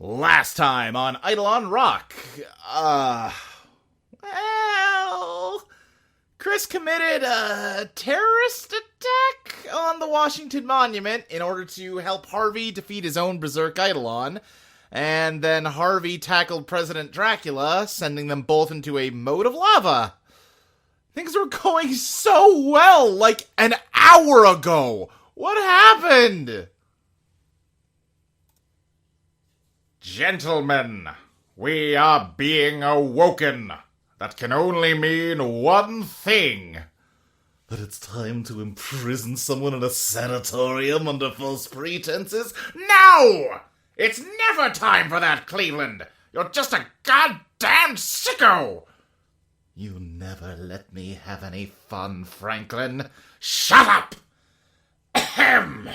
Last time on Eidolon Rock, well, Chris committed a terrorist attack on the Washington Monument in order to help Harvey defeat his own berserk Eidolon, and then Harvey tackled President Dracula, sending them both into a moat of lava. Things were going so well, like an hour ago. What happened? Gentlemen, we are being awoken. That can only mean one thing. That it's time to imprison someone in a sanatorium under false pretenses? No! It's never time for that, Cleveland! You're just a goddamn sicko! You never let me have any fun, Franklin. Shut up! Ahem!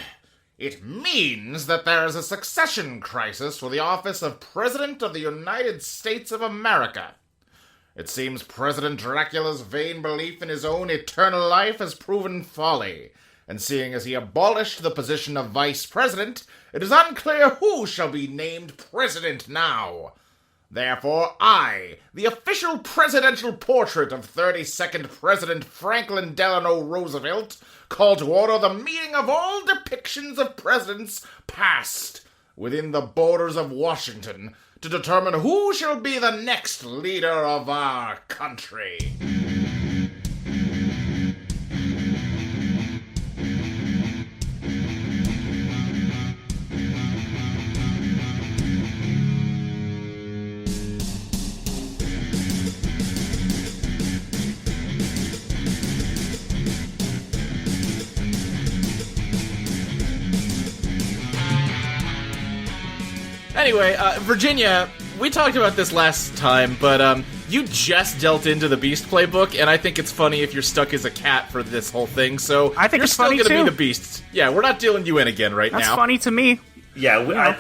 It means that there is a succession crisis for the office of President of the United States of America. It seems President Dracula's vain belief in his own eternal life has proven folly, and seeing as he abolished the position of Vice President, it is unclear who shall be named President now. Therefore, I, the official presidential portrait of 32nd President Franklin Delano Roosevelt, call to order the meeting of all depictions of presidents past within the borders of Washington to determine who shall be the next leader of our country. Anyway, Virginia, we talked about this last time, but you just dealt into the Beast playbook, and I think it's funny if you're stuck as a cat for this whole thing, so I think you're it's still funny going to too. be the Beast. Yeah, we're not dealing you in again right That's now. funny to me. Yeah,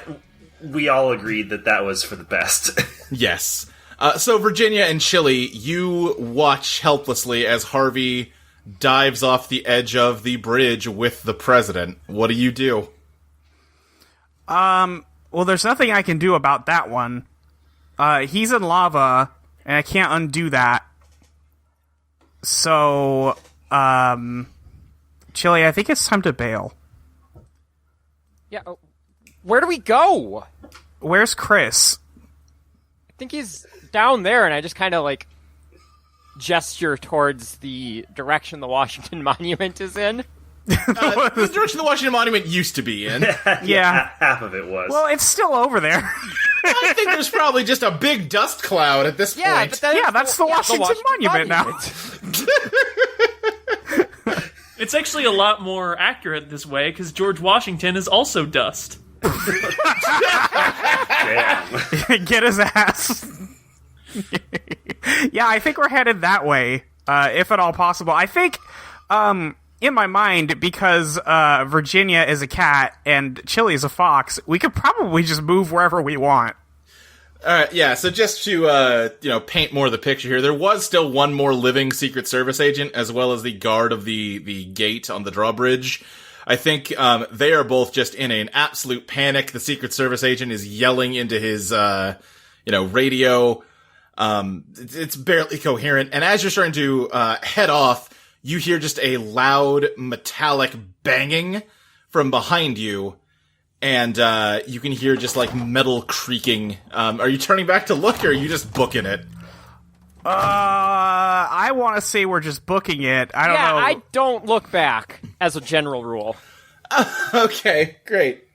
we all agreed that was for the best. Yes. So, Virginia and Chili, you watch helplessly as Harvey dives off the edge of the bridge with the president. What do you do? Well, there's nothing I can do about that one. He's in lava, and I can't undo that. So, Chili, I think it's time to bail. Yeah, where do we go? Where's Chris? I think he's down there, and I just kind of, gesture towards the direction the Washington Monument is in. The direction the Washington Monument used to be in. Yeah. Half of it was. Well, it's still over there. I think there's probably just a big dust cloud at this Yeah, point. but that's the Washington Monument now. It's actually a lot more accurate this way, because George Washington is also dust. Damn. Get his ass. Yeah, I think we're headed that way, if at all possible. I think, in my mind, because Virginia is a cat and Chili is a fox, we could probably just move wherever we want. Alright, yeah, so just to, paint more of the picture here, there was still one more living Secret Service agent, as well as the guard of the gate on the drawbridge. I think, they are both just in an absolute panic. The Secret Service agent is yelling into his, radio. It's barely coherent, and as you're starting to, head off, you hear just a loud, metallic banging from behind you, and you can hear just, metal creaking. Are you turning back to look, or are you just booking it? I want to say we're just booking it. I don't know. Yeah, I don't look back, as a general rule. Okay, great.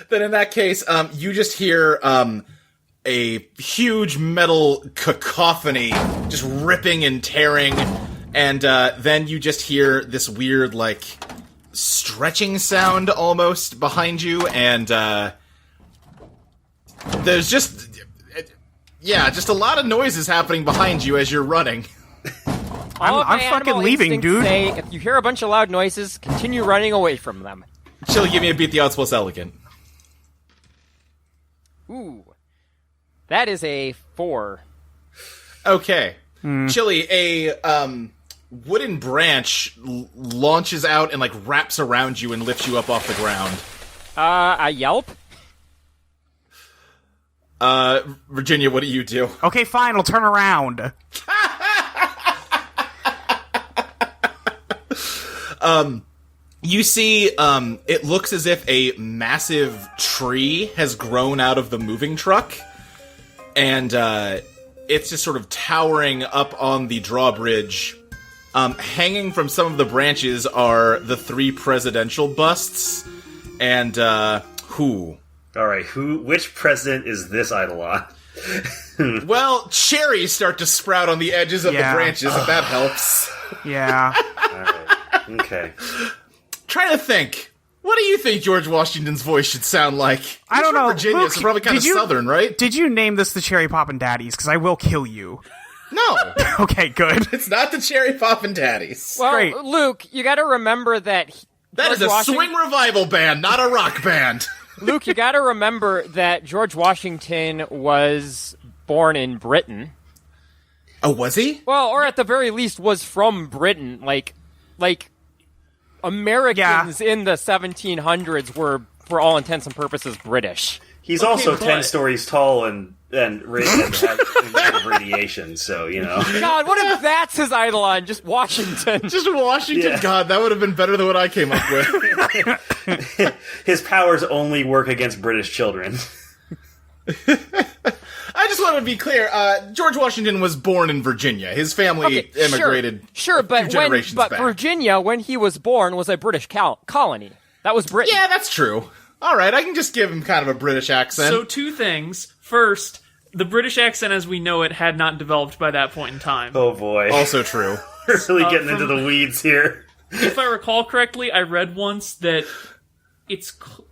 Then in that case, you just hear, a huge metal cacophony just ripping and tearing. And then you just hear this weird, stretching sound almost behind you, and there's just a lot of noises happening behind you as you're running. I'm fucking leaving, dude. Say, if you hear a bunch of loud noises, continue running away from them. Chili, give me a beat the odds plus elegant. Ooh. That is a 4. Okay. Chili, a wooden branch launches out and wraps around you and lifts you up off the ground. I yelp? Virginia, what do you do? Okay, fine, I'll turn around. You see, it looks as if a massive tree has grown out of the moving truck, and it's just sort of towering up on the drawbridge. Hanging from some of the branches are the 3 presidential busts, and, who? Alright, which president is this Eidolon? Well, cherries start to sprout on the edges of the branches, if that helps. Yeah. Alright, okay. Trying to think. What do you think George Washington's voice should sound like? I don't know. Virginia, Luke, so probably kind of southern, right? Did you name this the Cherry Poppin' Daddies? Because I will kill you. No. Okay, good. It's not the Cherry Poppin' Daddies. Well, Great. Luke, you got to remember that That is a swing revival band, not a rock band. Luke, you got to remember that George Washington was born in Britain. Oh, was he? Well, or at the very least was from Britain. Like Americans in the 1700s were, for all intents and purposes, British. He's also 10 stories tall and had radiation, so, you know. God, what if that's his Eidolon? Just Washington. Just Washington? Yeah. God, that would have been better than what I came up with. His powers only work against British children. I just want to be clear. George Washington was born in Virginia. His family immigrated Sure, but generations back. Virginia, when he was born, was a British colony. That was Britain. Yeah, that's true. All right, I can just give him kind of a British accent. So 2 things. First, the British accent as we know it had not developed by that point in time. Oh boy. Also true. We're really getting into the weeds here. If I recall correctly, I read once that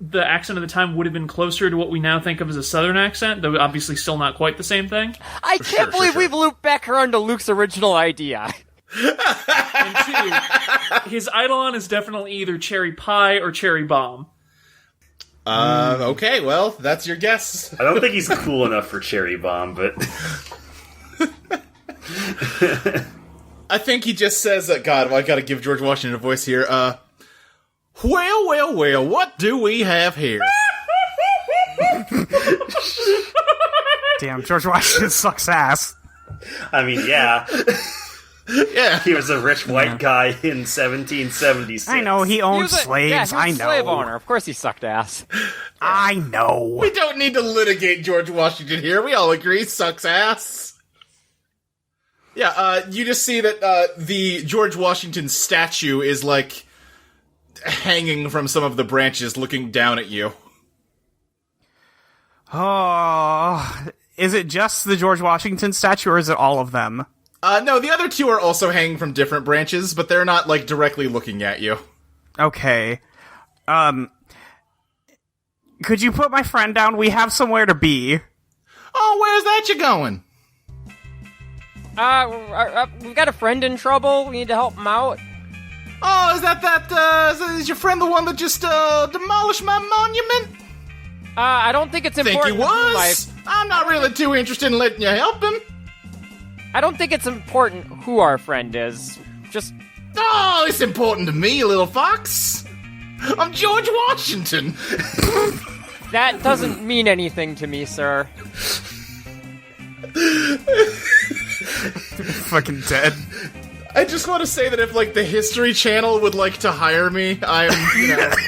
the accent of the time would have been closer to what we now think of as a Southern accent, though obviously still not quite the same thing. I can't believe we've looped back around to Luke's original idea. And 2, his Eidolon is definitely either cherry pie or cherry bomb. Okay, well, that's your guess. I don't think he's cool enough for Cherry Bomb, but... I think he just says, God, I gotta give George Washington a voice here. Well, what do we have here? Damn, George Washington sucks ass. I mean, yeah. Yeah. He was a rich white guy in 1776. I know, he owned slaves, he was I a slave know. owner. Of course he sucked ass. I know. We don't need to litigate George Washington here. We all agree, sucks ass. Yeah, you just see that the George Washington statue is, like, hanging from some of the branches looking down at you. Oh, is it just the George Washington statue, or is it all of them? No, the other 2 are also hanging from different branches, but they're not, like, directly looking at you. Okay. Could you put my friend down? We have somewhere to be. Oh, where's that you going? We've got a friend in trouble. We need to help him out. Oh, is your friend the one that just, demolished my monument? I don't think it's Think important. he was? I'm not really too interested in letting you help him. I don't think it's important who our friend is. Just... Oh, it's important to me, you little fox. I'm George Washington. That doesn't mean anything to me, sir. Fucking dead. I just want to say that if, like, the History Channel would like to hire me, I'm,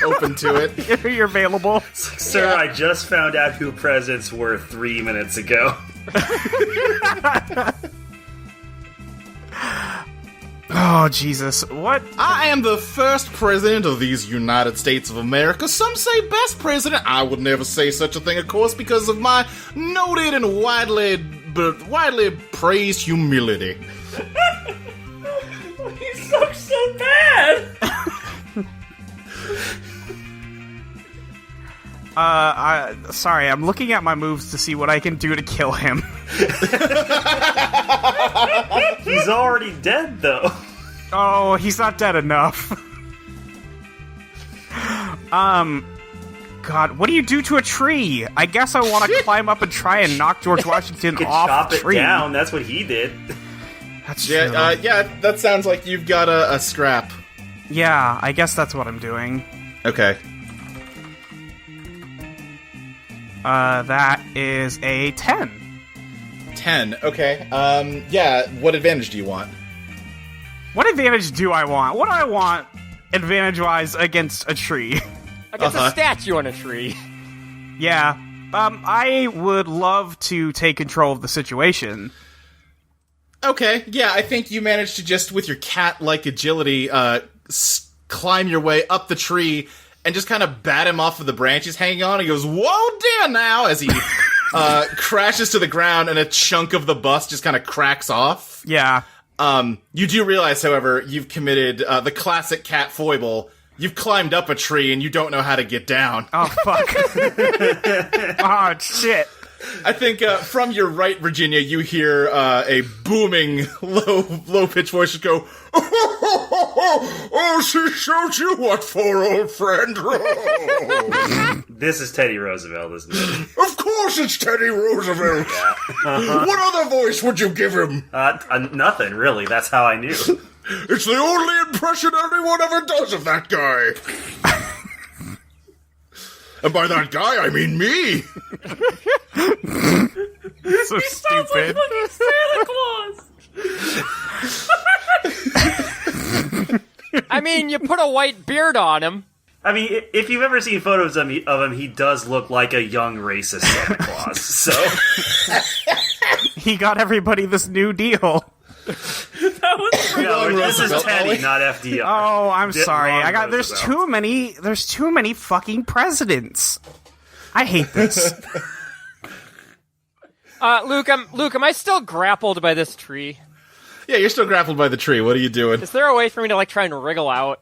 open to it. You're available. Sir, Yeah. I just found out who presidents were 3 minutes ago. Oh, Jesus. What? I am the first president of these United States of America. Some say best president. I would never say such a thing, of course, because of my noted and widely praised humility. He sucks so bad! Sorry, I'm looking at my moves to see what I can do to kill him. He's already dead, though. Oh, he's not dead enough. God, what do you do to a tree? I guess I want to climb up and try and knock George Washington You could off chop the it tree. down. That's what he did. That's true. Yeah, that sounds like you've got a scrap. Yeah, I guess that's what I'm doing. Okay. That is a 10. 10. Okay. Yeah. What advantage do you want? What advantage do I want? What do I want advantage-wise against a tree? Against a statue on a tree. Yeah. I would love to take control of the situation. Okay. Yeah, I think you managed to just, with your cat-like agility, climb your way up the tree and just kind of bat him off of the branches hanging on. He goes, "Whoa, dear!" now as he crashes to the ground, and a chunk of the bust just kind of cracks off. Yeah. You do realize, however, you've committed the classic cat foible. You've climbed up a tree and you don't know how to get down. Oh, fuck. Oh, shit. I think from your right, Virginia, you hear a booming, low-pitched voice just go, "Oh, she showed you what for, old friend." This is Teddy Roosevelt, isn't it? Of course it's Teddy Roosevelt. Yeah. What other voice would you give him? Nothing, really. That's how I knew. It's the only impression anyone ever does of that guy. And by that guy, I mean me. So stupid. Fucking Santa Claus. I mean, you put a white beard on him. I mean, if you've ever seen photos of him, he does look like a young racist Santa Claus. So He got everybody this new deal. That was no, this is Teddy, not FDR. Oh, I'm sorry. There's Roosevelt. too many fucking presidents. I hate this. Luke, am I still grappled by this tree? Yeah, you're still grappled by the tree. What are you doing? Is there a way for me to, like, try and wriggle out?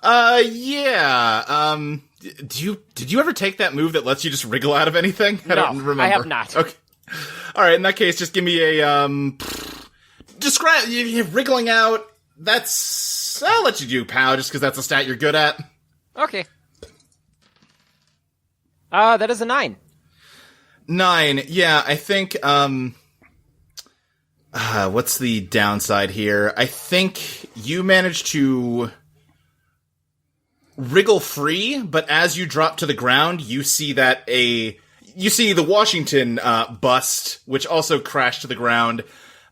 Yeah. Did you ever take that move that lets you just wriggle out of anything? I don't remember. I have not. Okay. All right, in that case, just give me a, describe, you're wriggling out. I'll let you do POW, just because that's a stat you're good at. Okay. That is a 9. 9, yeah, I think, what's the downside here? I think you managed to wriggle free, but as you drop to the ground, you see that you see the Washington bust, which also crashed to the ground,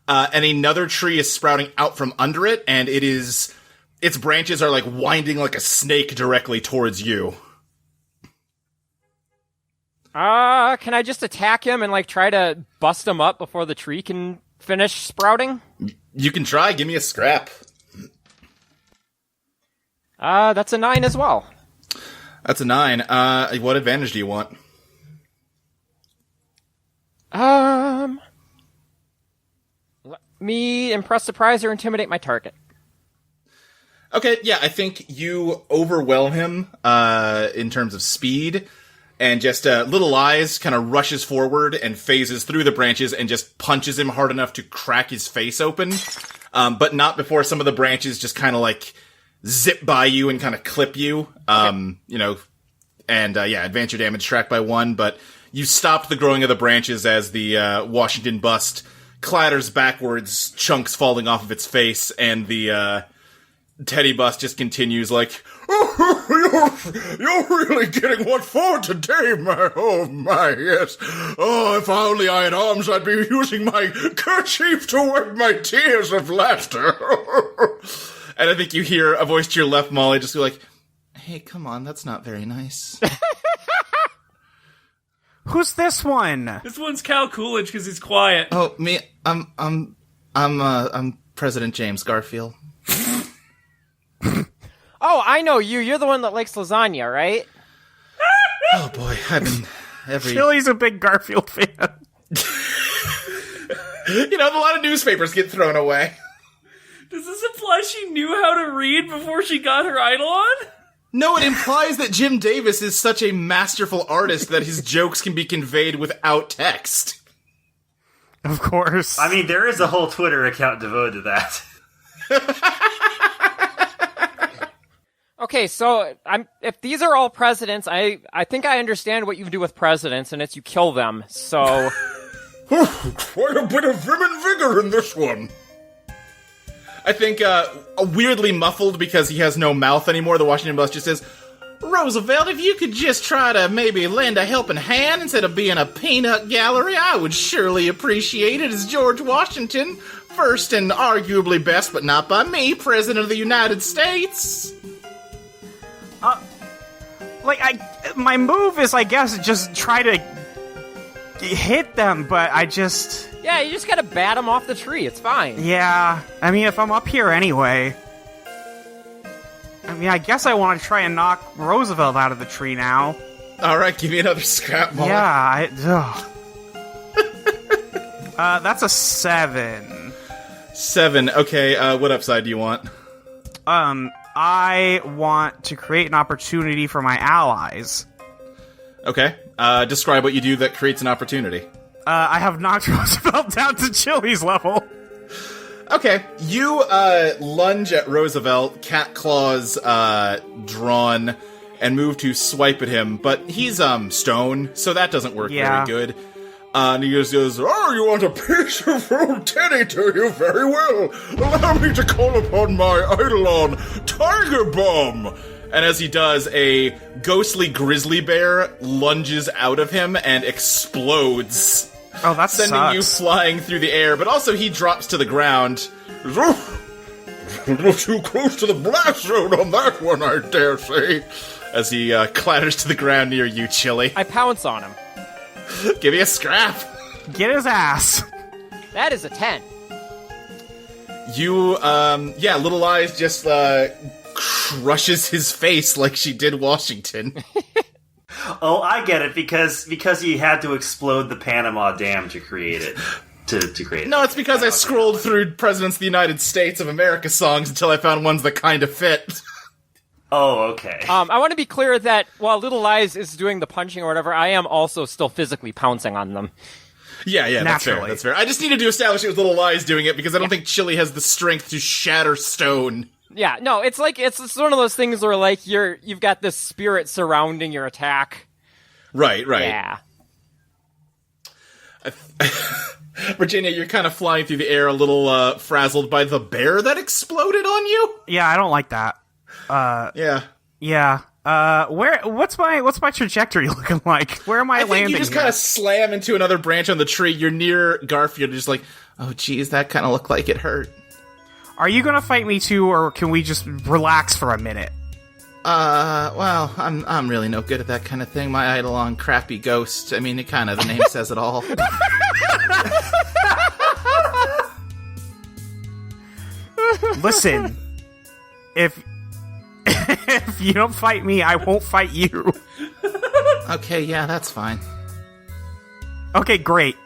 and another tree is sprouting out from under it, and its branches are like winding like a snake directly towards you. Can I just attack him and, like, try to bust him up before the tree can finish sprouting? You can try. Give me a scrap. That's a 9 as well. That's a 9. What advantage do you want? Let me impress, surprise, or intimidate my target. Okay, yeah, I think you overwhelm him in terms of speed, and just Little Eyes kind of rushes forward and phases through the branches and just punches him hard enough to crack his face open, but not before some of the branches just kind of like zip by you and kind of clip you, and advance your damage track by 1, but you stop the growing of the branches as the Washington bust clatters backwards, chunks falling off of its face, and the Teddy bust just continues like, "Oh, you're really getting what for today, my, yes. Oh, if only I had arms, I'd be using my kerchief to wipe my tears of laughter." And I think you hear a voice to your left, Molly, just go like, "Hey, come on, that's not very nice." Who's this one? This one's Cal Coolidge because he's quiet. Oh, me, I'm President James Garfield. Oh, I know you. You're the one that likes lasagna, right? Oh boy, I've been Chili's a big Garfield fan. a lot of newspapers get thrown away. Does this imply she knew how to read before she got her Eidolon? No, it implies that Jim Davis is such a masterful artist that his jokes can be conveyed without text. Of course. I mean, there is a whole Twitter account devoted to that. Okay, so if these are all presidents, I think I understand what you do with presidents, and it's you kill them, so... Quite a bit of vim and vigor in this one. I think, weirdly muffled because he has no mouth anymore, the Washington bus just says, "Right Roosevelt, if you could just try to maybe lend a helping hand instead of being a peanut gallery, I would surely appreciate it as George Washington, first and arguably best, but not by me, President of the United States. My move is, I guess, just try to hit them, but I just... Yeah, you just gotta bat them off the tree. It's fine. Yeah, I mean, if I'm up here anyway... I mean, I guess I want to try and knock Roosevelt out of the tree now. Alright, give me another scrap moment. Yeah, that's a 7. 7, okay, what upside do you want? I want to create an opportunity for my allies. Okay, describe what you do that creates an opportunity. I have knocked Roosevelt down to Chili's level. Okay, you lunge at Roosevelt, cat claws drawn, and move to swipe at him, but he's stone, so that doesn't work very good. And he just goes, "Oh, you want a piece of old teddy, do you? Very well. Allow me to call upon my Eidolon, Tiger Bomb." And as he does, a ghostly grizzly bear lunges out of him and explodes. Oh, that sending you sucks. flying through the air, but also he drops to the ground. "Oh, a little too close to the blast zone on that one, I dare say." As he clatters to the ground near you, Chili. I pounce on him. Give me a scrap. Get his ass. That is a 10. You, Little Eyes just crushes his face like she did Washington. Oh, I get it, because he had to explode the Panama Dam to create it. To create it. No, it's because I scrolled through Presidents of the United States of America songs until I found ones that kind of fit. Oh, okay. I want to be clear that while Little Eyes is doing the punching or whatever, I am also still physically pouncing on them. Yeah, Naturally. that's fair. I just needed to establish it was Little Eyes doing it because I don't think Chili has the strength to shatter stone. Yeah, no, it's like it's one of those things where like you've got this spirit surrounding your attack. Right. Yeah. Virginia, you're kind of flying through the air a little frazzled by the bear that exploded on you? Yeah, I don't like that. Yeah. Yeah. What's my trajectory looking like? Where am I landing? I think you just kind of slam into another branch on the tree. You're near Garfield, just like, oh, geez, that kind of looked like it hurt. Are you gonna fight me too, or can we just relax for a minute? Well, I'm really no good at that kind of thing. My Eidolon crappy ghost. I mean, the name says it all. Listen, if you don't fight me, I won't fight you. Okay, yeah, that's fine. Okay, great.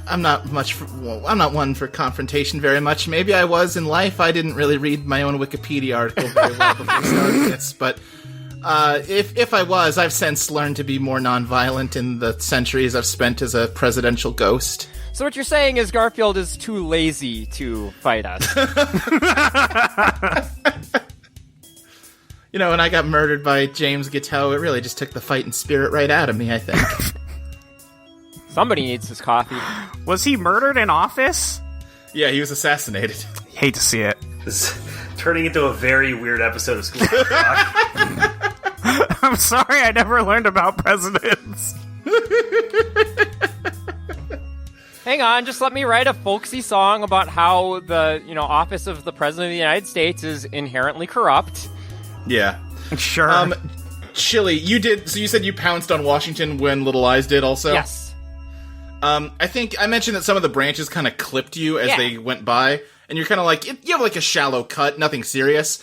I'm not I'm not one for confrontation very much. Maybe I was in life. I didn't really read my own Wikipedia article very well before starting this, but if I was, I've since learned to be more nonviolent in the centuries I've spent as a presidential ghost. So what you're saying is Garfield is too lazy to fight us. You know, when I got murdered by James Guiteau, it really just took the fighting spirit right out of me, I think. Somebody needs his coffee. Was he murdered in office? Yeah, he was assassinated. Hate to see it. This is turning into a very weird episode of School of Rock. I'm sorry I never learned about presidents. Hang on, just let me write a folksy song about how the, office of the President of the United States is inherently corrupt. Yeah. Sure. Chili, you said you pounced on Washington when Little Eyes did also? Yes. I think I mentioned that some of the branches kind of clipped you as they went by, and you're kind of like, you have like a shallow cut, nothing serious,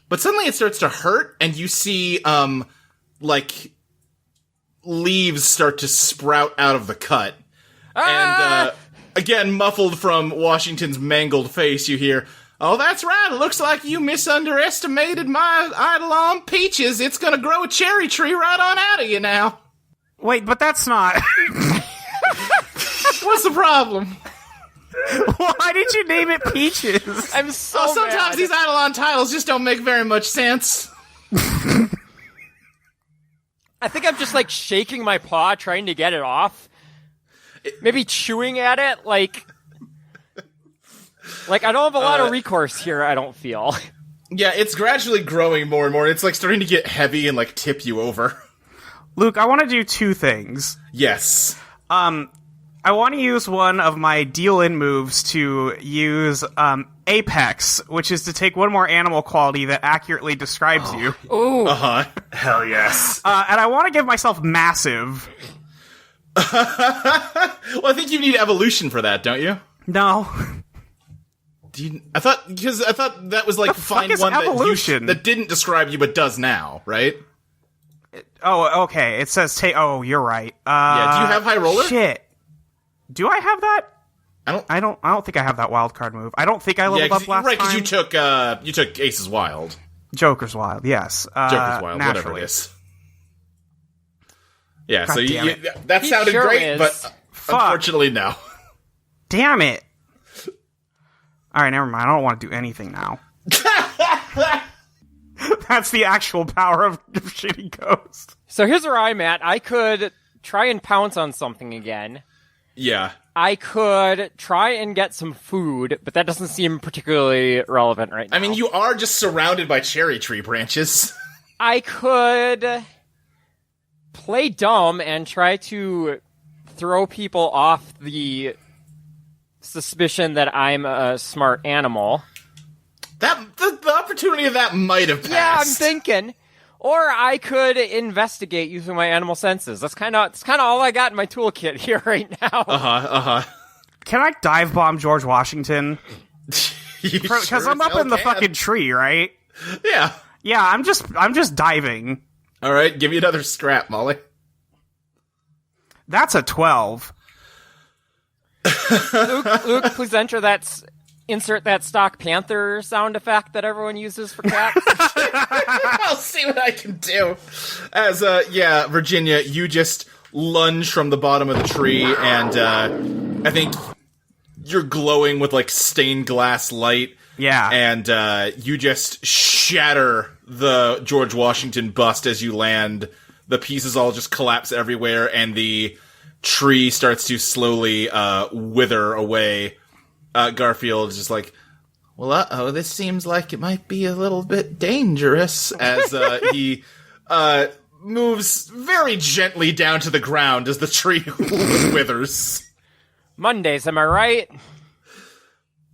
but suddenly it starts to hurt, and you see, like, leaves start to sprout out of the cut. And, again, muffled from Washington's mangled face, you hear, "Oh, that's right, it looks like you misunderestimated my Eidolon peaches. It's gonna grow a cherry tree right on out of you now." Wait, but that's not... What's the problem? Why did you name it Peaches? I'm so Sometimes mad. these Eidolon titles just don't make very much sense. I think I'm just, like, shaking my paw trying to get it off. Maybe chewing at it, like I don't have a lot of recourse here, I don't feel. Yeah, it's gradually growing more and more. It's like starting to get heavy and like tip you over. Luke, I want to do two things. Yes. I want to use one of my deal-in moves to use Apex, which is to take one more animal quality that accurately describes you. Ooh. Uh-huh. Hell yes. And I want to give myself Massive. Well, I think you need evolution for that, don't you? No. I thought that was like The fuck find is one evolution? that didn't describe you but does now, right? Oh, okay. It says take. Oh, you're right. Yeah. Do you have High Roller? Shit. Do I have that? I don't think I have that wild card move. I don't think I leveled up last right, time. because you took Ace's Wild. Joker's Wild, yes. Joker's Wild, naturally. whatever it is. Yeah, God so damn it. that He sounded sure great, is. but unfortunately, no. Damn it. Alright, never mind. I don't want to do anything now. That's the actual power of Shitty Ghost. So here's where I'm at. I could try and pounce on something again. Yeah. I could try and get some food, but that doesn't seem particularly relevant right now. I mean, you are just surrounded by cherry tree branches. I could play dumb and try to throw people off the suspicion that I'm a smart animal. The opportunity of that might have passed. Yeah, I'm thinking. Or I could investigate using my animal senses. That's kind of all I got in my toolkit here right now. Can I dive bomb George Washington? Because Because I'm up in the fucking tree, right? Yeah. Yeah, I'm just diving. All right, give me another scrap, Molly. That's a 12. Luke, please insert that stock panther sound effect that everyone uses for cats. I'll see what I can do. As, Virginia, you just lunge from the bottom of the tree, and I think you're glowing with, like, stained glass light. Yeah. And you just shatter the George Washington bust as you land. The pieces all just collapse everywhere, and the tree starts to slowly wither away. Garfield is just like, well, this seems like it might be a little bit dangerous, as he moves very gently down to the ground as the tree withers. Mondays, am I right?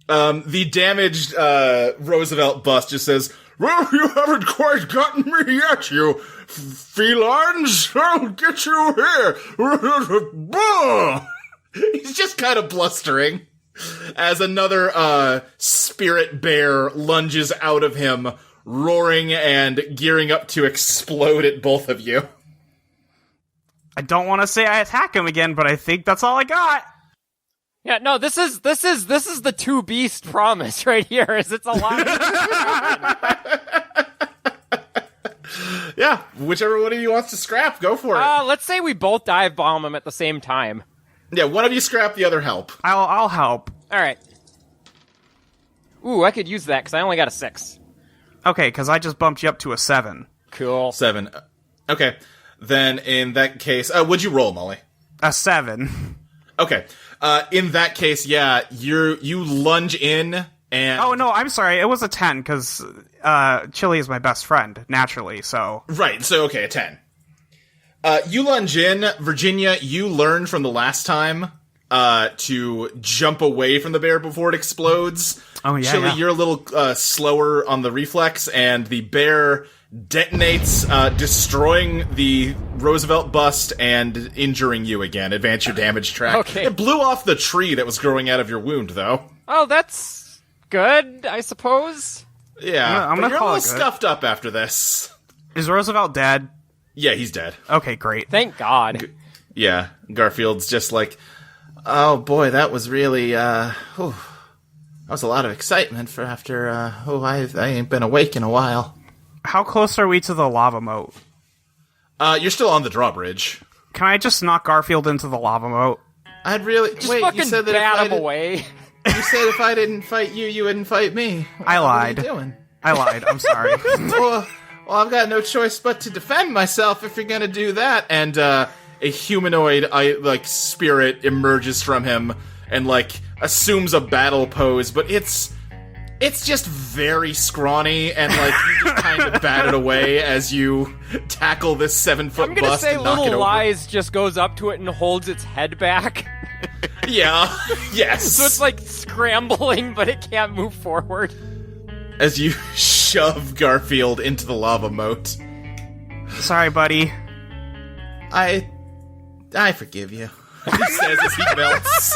The damaged Roosevelt bust just says, well, you haven't quite gotten me yet, you felines. I'll get you here. He's just kind of blustering as another spirit bear lunges out of him, roaring and gearing up to explode at both of you. I don't want to say I attack him again, but I think that's all I got. Yeah, no, this is the two beast promise right here. Is it's a lot. Yeah, whichever one of you wants to scrap, go for it. Let's say we both dive bomb him at the same time. Yeah, one of you scrap, the other help. I'll help. All right. Ooh, I could use that because I only got a 6. Okay, because I just bumped you up to a 7. Cool. 7. Okay, then in that case, what'd you roll, Molly? A 7. Okay, in that case, yeah, you lunge in and... Oh, no, I'm sorry. It was a 10, because Chili is my best friend, naturally, so... Right, so, okay, a 10. You lunge in, Virginia, you learned from the last time to jump away from the bear before it explodes. Oh, yeah, Chili, yeah. you're a little slower on the reflex, and the bear detonates, destroying the Roosevelt bust and injuring you again. Advance your damage track. Okay. It blew off the tree that was growing out of your wound, though. Oh, that's good, I suppose. Yeah, I'm but gonna you're a call little it good. scuffed up after this. Is Roosevelt dead? Yeah, he's dead. Okay, great. Thank God. Yeah, Garfield's just like, oh boy, that was really, that was a lot of excitement for after, I ain't been awake in a while. How close are we to the lava moat? You're still on the drawbridge. Can I just knock Garfield into the lava moat? I'd really, Just wait, fucking you said that bat him if away. you said if I didn't fight you, you wouldn't fight me. I lied. What are you doing? I lied. I'm sorry. well, I've got no choice but to defend myself if you're gonna do that. And, a humanoid, spirit emerges from him and, assumes a battle pose, but it's It's just very scrawny, and like you just kind of bat it away as you tackle this 7-foot I'm gonna bust say and knock it Little over. Lies just goes up to it and holds its head back. Yeah, yes. So it's like scrambling, but it can't move forward. As you shove Garfield into the lava moat. Sorry, buddy. I forgive you. He says as he melts.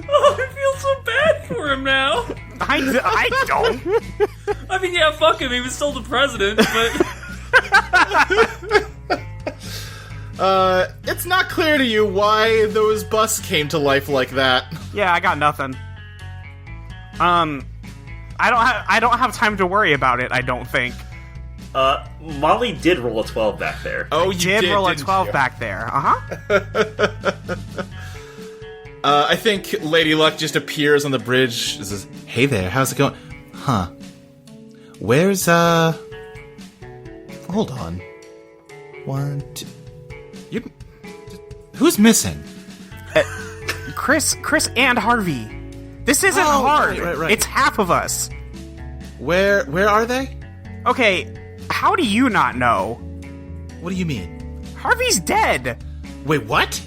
Oh, I feel so bad for him now. I don't. I mean, yeah, fuck him. He was still the president, but It's not clear to you why those busts came to life like that. Yeah, I got nothing. I don't have time to worry about it, I don't think. Molly did roll a 12 back there. Oh, you Did roll a didn't 12 you? back there. Uh-huh. I think Lady Luck just appears on the bridge. Says, "Hey there, how's it going? Huh? Where's Hold on. 1, 2. You. Who's missing? Chris and Harvey. This isn't hard. Right. It's half of us. Where are they? Okay, how do you not know? What do you mean? Harvey's dead. Wait, what?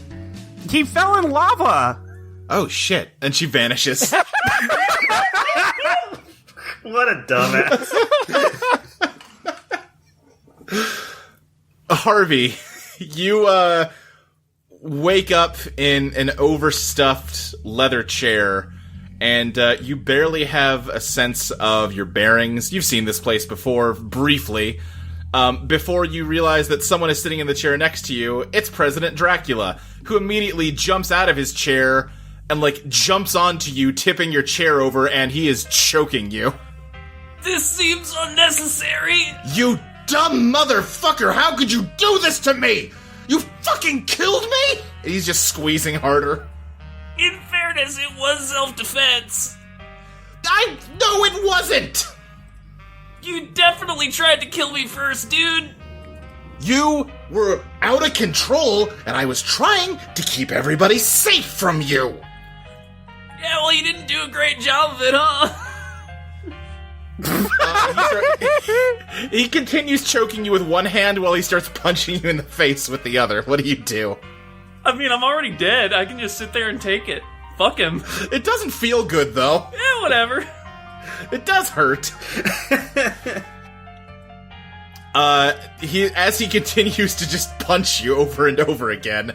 He fell in lava. Oh shit! And she vanishes. What a dumbass. Harvey, you wake up in an overstuffed leather chair, and you barely have a sense of your bearings. You've seen this place before, briefly. Before you realize that someone is sitting in the chair next to you, it's President Dracula, who immediately jumps out of his chair and, like, jumps onto you, tipping your chair over, and he is choking you. this seems unnecessary. You dumb motherfucker! How could you do this to me? You fucking killed me? He's just squeezing harder. In fairness, it was self-defense. I know it wasn't! You definitely tried to kill me first, dude. You were out of control, and I was trying to keep everybody safe from you! Yeah, well, you didn't do a great job of it, huh? He continues choking you with one hand while he starts punching you in the face with the other. What do you do? I mean, I'm already dead. I can just sit there and take it. Fuck him. It doesn't feel good, though. Yeah, whatever. It does hurt. As he continues to just punch you over and over again,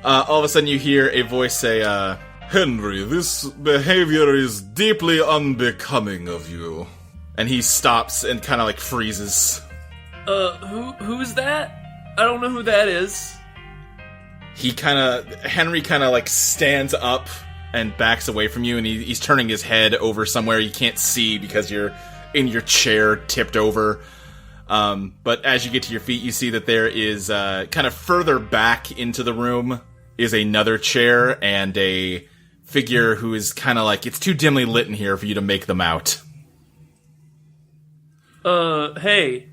all of a sudden you hear a voice say, Henry, this behavior is deeply unbecoming of you. And he stops and kind of like freezes. Who is that? I don't know who that is. Henry kind of like stands up and backs away from you, and he's turning his head over somewhere you can't see because you're in your chair tipped over. But as you get to your feet, you see that there is, kind of further back into the room is another chair and a figure who is kind of like, it's too dimly lit in here for you to make them out. Hey,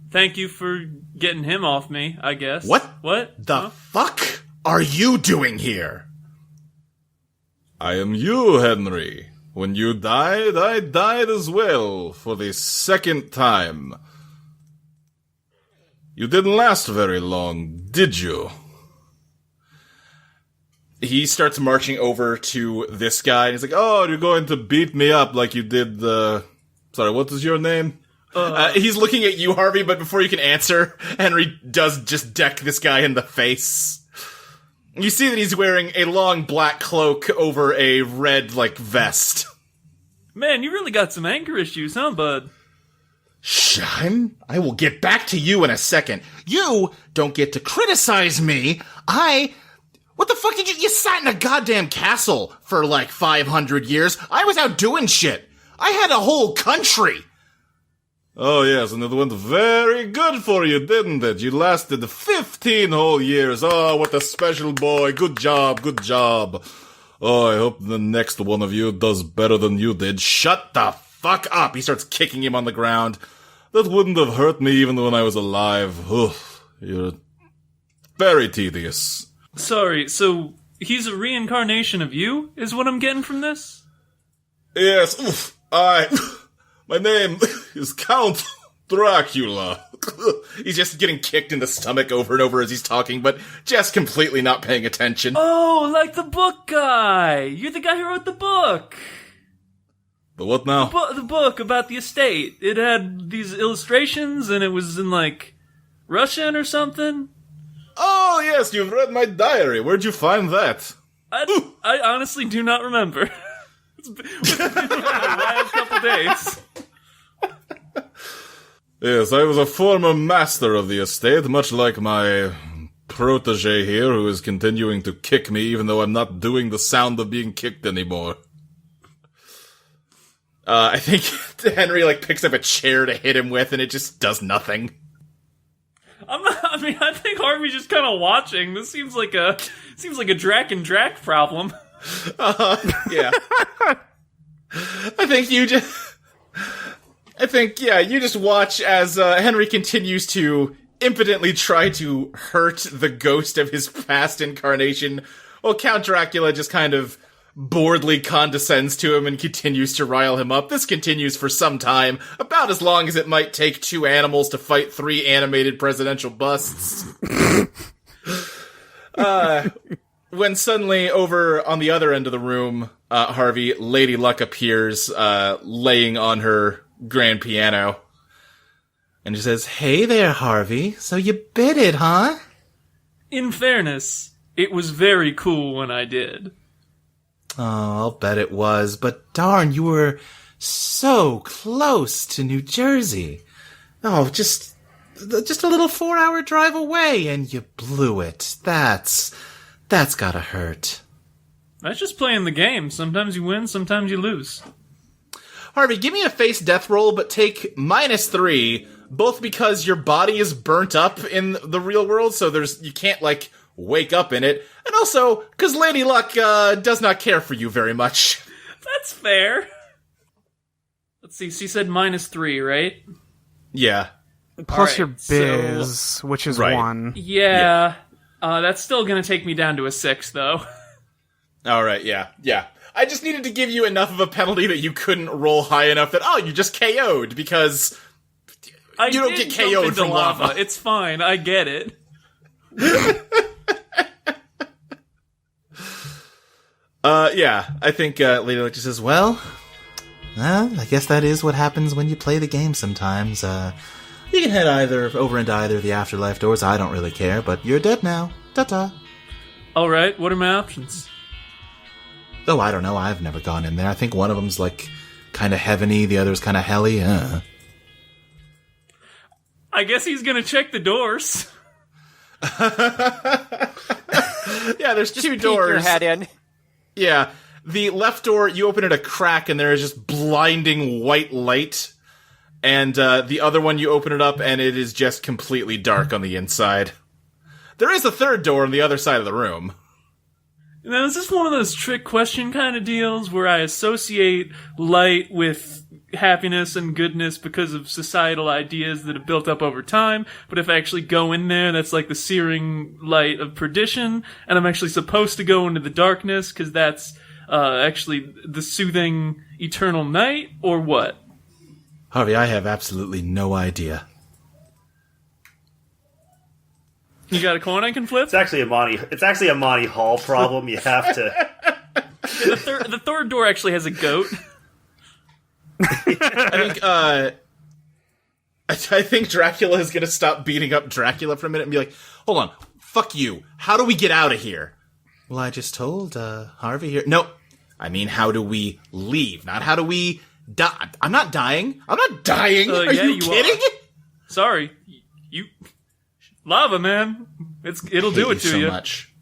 thank you for getting him off me, I guess. What? What? The fuck are you doing here? I am you, Henry. When you died, I died as well, for the second time. You didn't last very long, did you? He starts marching over to this guy, and he's like, oh, You're going to beat me up like you did Sorry, what is your name? he's looking at you, Harvey, but before you can answer, Henry does just deck this guy in the face. You see that he's wearing a long black cloak over a red, like, vest. Man, you really got some anger issues, huh, bud? Shime, I will get back to you in a second. You don't get to criticize me. What the fuck did you sat in a goddamn castle for like 500 years. I was out doing shit. I had a whole country. Oh yes, and it went very good for you, didn't it? You lasted 15 whole years. Oh, what a special boy. Good job, good job. Oh, I hope the next one of you does better than you did. Shut the fuck up. He starts kicking him on the ground. That wouldn't have hurt me even when I was alive. Ugh, you're very tedious. Sorry, so he's a reincarnation of you, is what I'm getting from this? Yes, oof. My name is Count Dracula. He's just getting kicked in the stomach over and over as he's talking, but just completely not paying attention. Oh, like the book guy. You're the guy who wrote the book. But what now? The book about the estate. It had these illustrations, and it was in, like, Russian or something. Oh, yes, you've read my diary. Where'd you find that? I honestly do not remember. It's been a wild couple days. Yes, I was a former master of the estate, much like my protege here, who is continuing to kick me, even though I'm not doing the sound of being kicked anymore. I think Henry, like, picks up a chair to hit him with, and it just does nothing. I think Harvey's just kind of watching. This seems like a Drac and Drac problem. Yeah. you just watch as Henry continues to impotently try to hurt the ghost of his past incarnation, while Count Dracula just kind of boredly condescends to him and continues to rile him up. This continues for some time, about as long as it might take 2 animals to fight 3 animated presidential busts. When suddenly, over on the other end of the room, Harvey, Lady Luck appears, laying on her grand piano. And she says, "Hey there, Harvey. So you bit it, huh?" In fairness, it was very cool when I did. Oh, I'll bet it was, but darn, you were so close to New Jersey. Oh, just a little 4-hour drive away, and you blew it. That's gotta hurt. That's just playing the game. Sometimes you win, sometimes you lose. Harvey, give me a face death roll, but take -3, both because your body is burnt up in the real world, so you can't, like, wake up in it, and also because Lady Luck does not care for you very much. That's fair. Let's see, she said -3, right? Yeah. Plus right, your biz, which is Right. 1. Yeah. That's still gonna take me down to a 6, though. Alright, yeah. I just needed to give you enough of a penalty that you couldn't roll high enough that, you just KO'd, because you don't get KO'd from lava. It's fine, I get it. Yeah, I think Lady Luck just says, well, I guess that is what happens when you play the game sometimes. You can head over into either of the afterlife doors, I don't really care, but you're dead now. Ta-ta. Alright, what are my options? Oh, I don't know, I've never gone in there. I think one of them's, like, kind of heaven-y, the other's kind of helly. I guess he's gonna check the doors. Yeah, there's Just 2 peek doors. your head in. Yeah, the left door, you open it a crack, and there is just blinding white light. And the other one, you open it up, and it is just completely dark on the inside. There is a 3rd door on the other side of the room. Now, is this one of those trick question kind of deals where I associate light with happiness and goodness because of societal ideas that have built up over time, but if I actually go in there, that's like the searing light of perdition, and I'm actually supposed to go into the darkness because that's actually the soothing eternal night, or what? Harvey, I have absolutely no idea. You got a coin I can flip? It's actually a Monty Hall problem. You have to. The third door actually has a goat. I think Dracula is gonna stop beating up Dracula for a minute and be like, hold on, fuck you. How do we get out of here? Well, I just told, Harvey here. No, I mean, how do we leave? Not how do we die. I'm not dying. Are yeah, you kidding? Sorry. You... Lava, man. It'll do it to you. So much.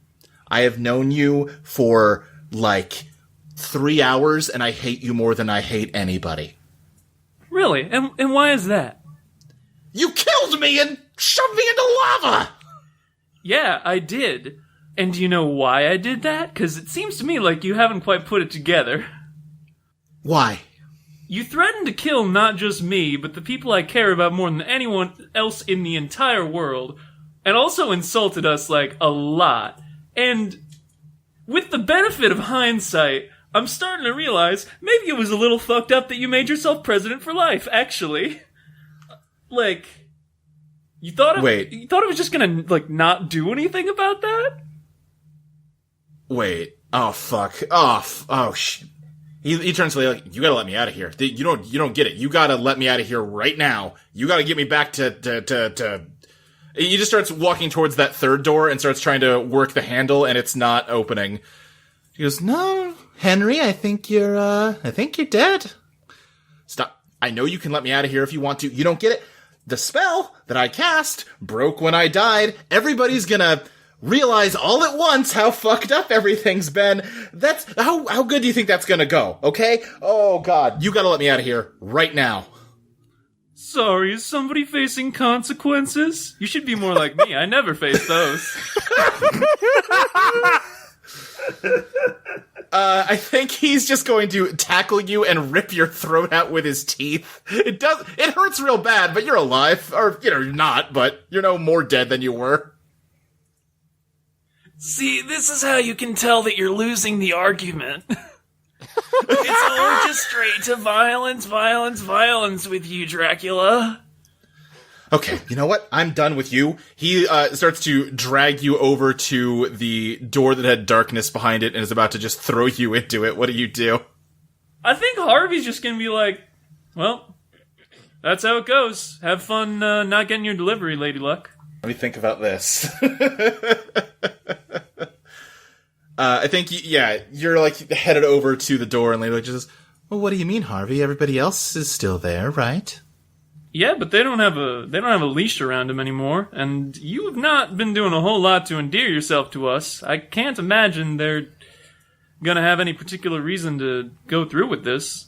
I have known you for, like, 3 hours, and I hate you more than I hate anybody. Really? And why is that? You killed me and shoved me into lava! Yeah, I did. And do you know why I did that? Because it seems to me like you haven't quite put it together. Why? You threatened to kill not just me, but the people I care about more than anyone else in the entire world, and also insulted us, like, a lot. And with the benefit of hindsight, I'm starting to realize maybe it was a little fucked up that you made yourself president for life, actually. Like, you thought it was just gonna, like, not do anything about that? Wait. Oh, fuck. Oh, shit. He turns to Lady Luck, you gotta let me out of here. You don't get it. You gotta let me out of here right now. You gotta get me back to... He just starts walking towards that third door and starts trying to work the handle, and it's not opening. He goes, no, Henry, I think you're dead. Stop. I know you can let me out of here if you want to. You don't get it? The spell that I cast broke when I died. Everybody's gonna realize all at once how fucked up everything's been. That's how good do you think that's gonna go? Okay? Oh God, you gotta let me out of here right now. Sorry, is somebody facing consequences? You should be more like me. I never face those. I think he's just going to tackle you and rip your throat out with his teeth. It hurts real bad, but you're alive. Or, you're not, but you're no more dead than you were. See, this is how you can tell that you're losing the argument. It's all just straight to violence, violence, violence with you, Dracula. Okay, you know what? I'm done with you. He starts to drag you over to the door that had darkness behind it and is about to just throw you into it. What do you do? I think Harvey's just gonna be like, well, that's how it goes. Have fun not getting your delivery, Lady Luck. Let me think about this. I think, you're like headed over to the door and Lady Luck just says, well, what do you mean, Harvey? Everybody else is still there, right? Yeah, but they don't have a leash around him anymore, and you have not been doing a whole lot to endear yourself to us. I can't imagine they're gonna have any particular reason to go through with this.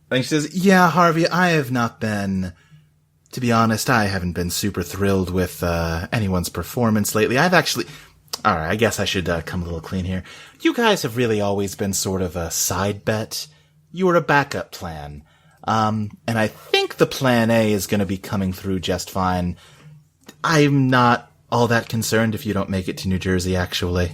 And she says, yeah, Harvey, I have not been... To be honest, I haven't been super thrilled with anyone's performance lately. I've actually... Alright, I guess I should come a little clean here. You guys have really always been sort of a side bet. You were a backup plan. And I think the plan A is going to be coming through just fine. I'm not all that concerned if you don't make it to New Jersey, actually.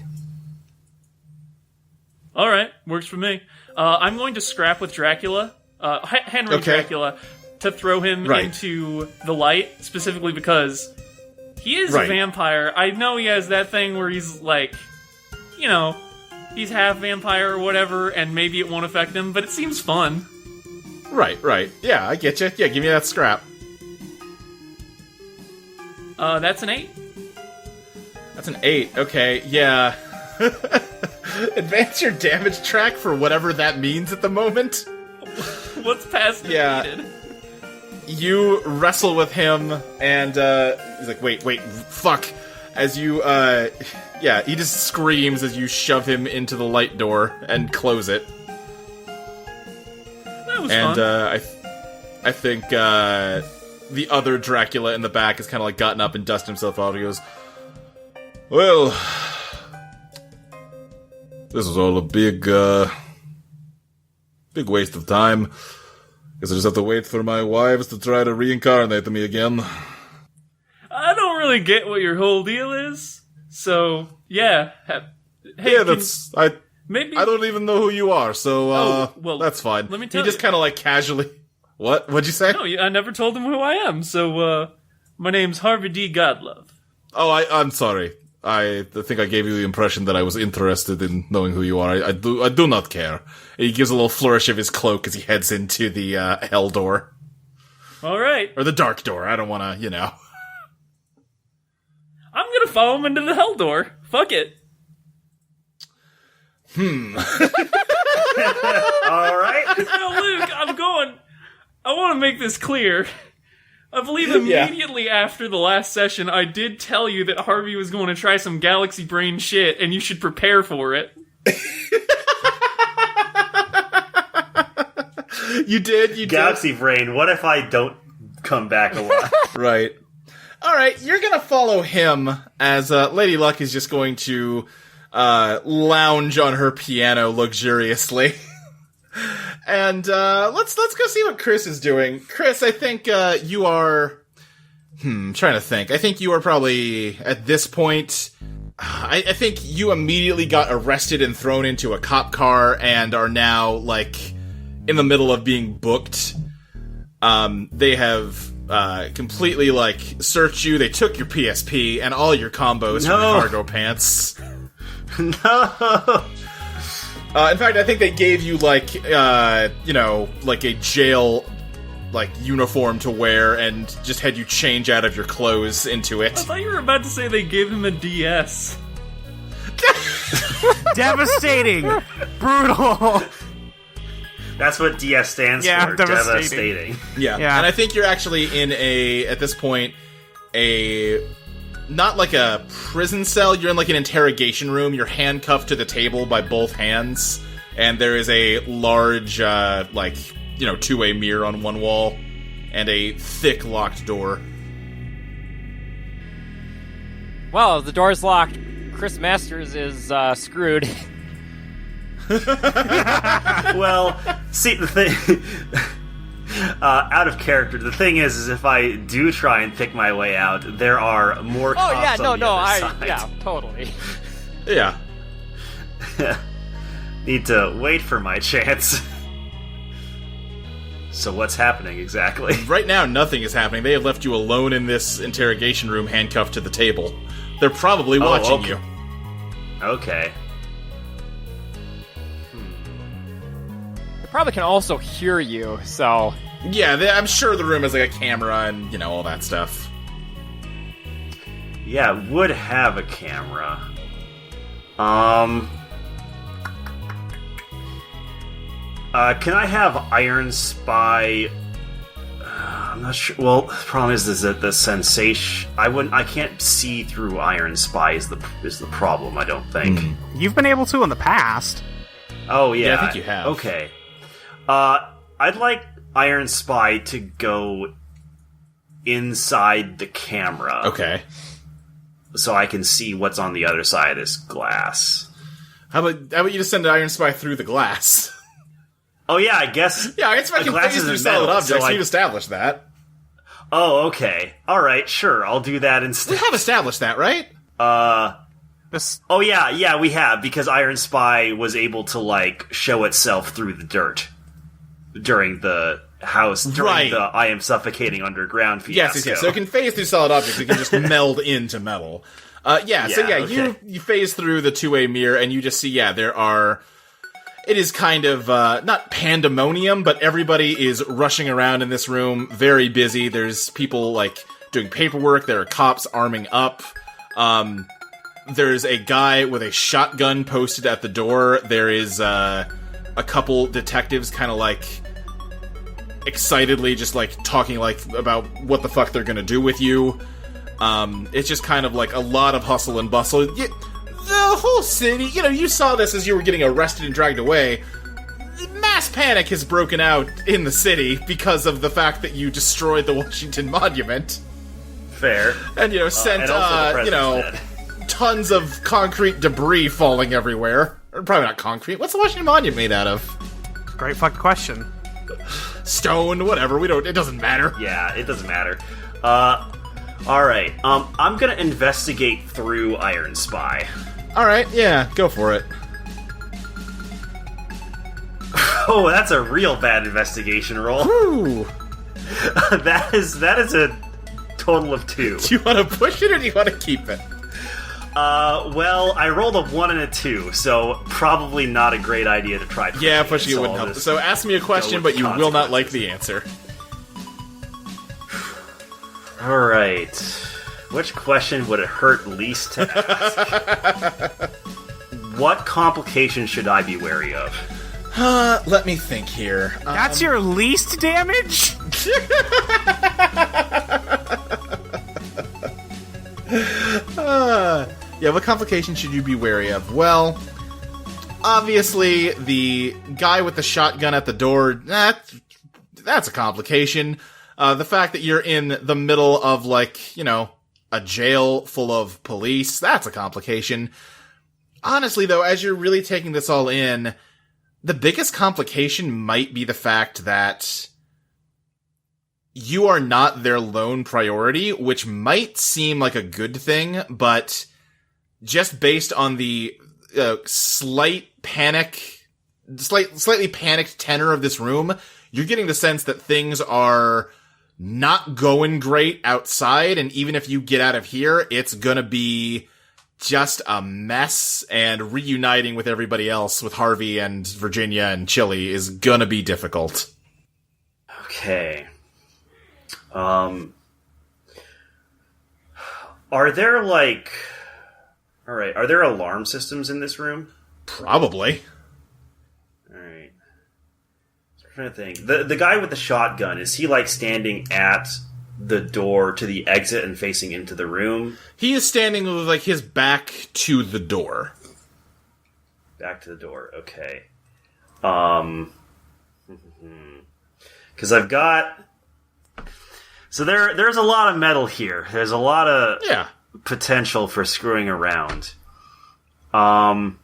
Alright, works for me. I'm going to scrap with Dracula, Henry Dracula, to throw him into the light, specifically because he is a vampire. I know he has that thing where he's like, he's half vampire or whatever, and maybe it won't affect him, but it seems fun. Right. Yeah, I get you. Yeah, give me that scrap. That's an 8. That's an 8. Okay, yeah. Advance your damage track for whatever that means at the moment. What's past defeated? You wrestle with him, and he's like, wait, fuck. As you, he just screams as you shove him into the light door and close it. That was and, fun. I think, the other Dracula in the back has kind of like gotten up and dusted himself out. He goes, well, this was all a big waste of time. Guess I just have to wait for my wives to try to reincarnate me again. I don't really get what your whole deal is, so, yeah. Hey, maybe... I don't even know who you are, so, that's fine. Let me tell you. He just kind of like casually... What? What'd you say? No, I never told him who I am, so, my name's Harvey D. Godlove. Oh, I'm sorry. I think I gave you the impression that I was interested in knowing who you are. I do not care. He gives a little flourish of his cloak as he heads into the hell door. Alright. Or the dark door. I don't want to, I'm gonna follow him into the hell door. Fuck it. Alright. Now, Luke, I want to make this clear. I believe immediately after the last session, I did tell you that Harvey was going to try some galaxy brain shit, and you should prepare for it. You did. Galaxy brain, what if I don't come back alive? Right. Alright, you're gonna follow him as Lady Luck is just going to lounge on her piano luxuriously. And let's go see what Chris is doing. Chris, I think you are... trying to think. I think you are probably, at this point, I think you immediately got arrested and thrown into a cop car and are now, like, in the middle of being booked. They have completely, like, searched you. They took your PSP and all your combos from your cargo pants. No! In fact, I think they gave you, like, like a jail, like, uniform to wear and just had you change out of your clothes into it. I thought you were about to say they gave him a DS. Devastating! Brutal! That's what DS stands for. Devastating. Yeah. And I think you're actually in at this point, not like a prison cell, you're in like an interrogation room. You're handcuffed to the table by both hands, and there is a large, two-way mirror on one wall, and a thick locked door. Well, the door's locked. Chris Masters is screwed. Well, see, the thing... out of character, the thing is if I do try and pick my way out, there are more cops on the other side. Yeah, totally. Yeah. Need to wait for my chance. So what's happening exactly? Right now, nothing is happening. They have left you alone in this interrogation room, handcuffed to the table. They're probably watching you. Okay. They probably can also hear you, so... Yeah, I'm sure the room has like a camera and, all that stuff. Yeah, it would have a camera. Can I have Iron Spy? I'm not sure. Well, the problem is that the sensation. I can't see through Iron Spy is the problem. I don't think. You've been able to in the past. Oh yeah, I think you have. Okay. I'd like Iron Spy to go inside the camera. Okay. So I can see what's on the other side of this glass. How about you just send Iron Spy through the glass? Oh yeah, I guess. Yeah, Iron Spy can phase through solid objects. So you've established that. Oh, okay. All right, sure. I'll do that instead. We have established that, right? Oh yeah, we have, because Iron Spy was able to like show itself through the dirt during the the I am suffocating underground fiasco. Yes. So it can phase through solid objects. It can just meld into metal. Okay. You phase through the two-way mirror, and you just see, there are... It is kind of, not pandemonium, but everybody is rushing around in this room, very busy. There's people, like, doing paperwork. There are cops arming up. There's a guy with a shotgun posted at the door. There is, a couple detectives kind of, like, excitedly just, like, talking, like, about what the fuck they're gonna do with you. It's just kind of, like, a lot of hustle and bustle. The whole city, you saw this as you were getting arrested and dragged away. Mass panic has broken out in the city because of the fact that you destroyed the Washington Monument. Fair. And, sent, tons of concrete debris falling everywhere. Or probably not concrete. What's the Washington Monument made out of? Great fucking question. Stone, whatever. It doesn't matter. Yeah, it doesn't matter. Alright. I'm gonna investigate through Iron Spy. Alright, yeah, go for it. Oh, that's a real bad investigation roll. Woo! That is a total of 2. Do you want to push it or do you want to keep it? Well, I rolled a 1 and a 2, so probably not a great idea to try pushing Yeah, pushing it so wouldn't help. So ask me a question, but you will not like the answer. Alright. Which question would it hurt least to ask? What complications should I be wary of? Let me think here. That's your least damage? What complications should you be wary of? Well, obviously, the guy with the shotgun at the door, that's a complication. The fact that you're in the middle of, a jail full of police, that's a complication. Honestly, though, as you're really taking this all in, the biggest complication might be the fact that you are not their lone priority, which might seem like a good thing, but just based on the slightly panicked tenor of this room, you're getting the sense that things are not going great outside, and even if you get out of here, it's gonna be just a mess, and reuniting with everybody else, with Harvey and Virginia and Chili, is gonna be difficult. Okay. Are there, like... Alright, are there alarm systems in this room? Probably. Alright. I'm trying to think. The guy with the shotgun, is he, like, standing at the door to the exit and facing into the room? He is standing with, like, his back to the door. Back to the door, okay. Because I've got... So there's a lot of metal here. There's a lot of potential for screwing around. I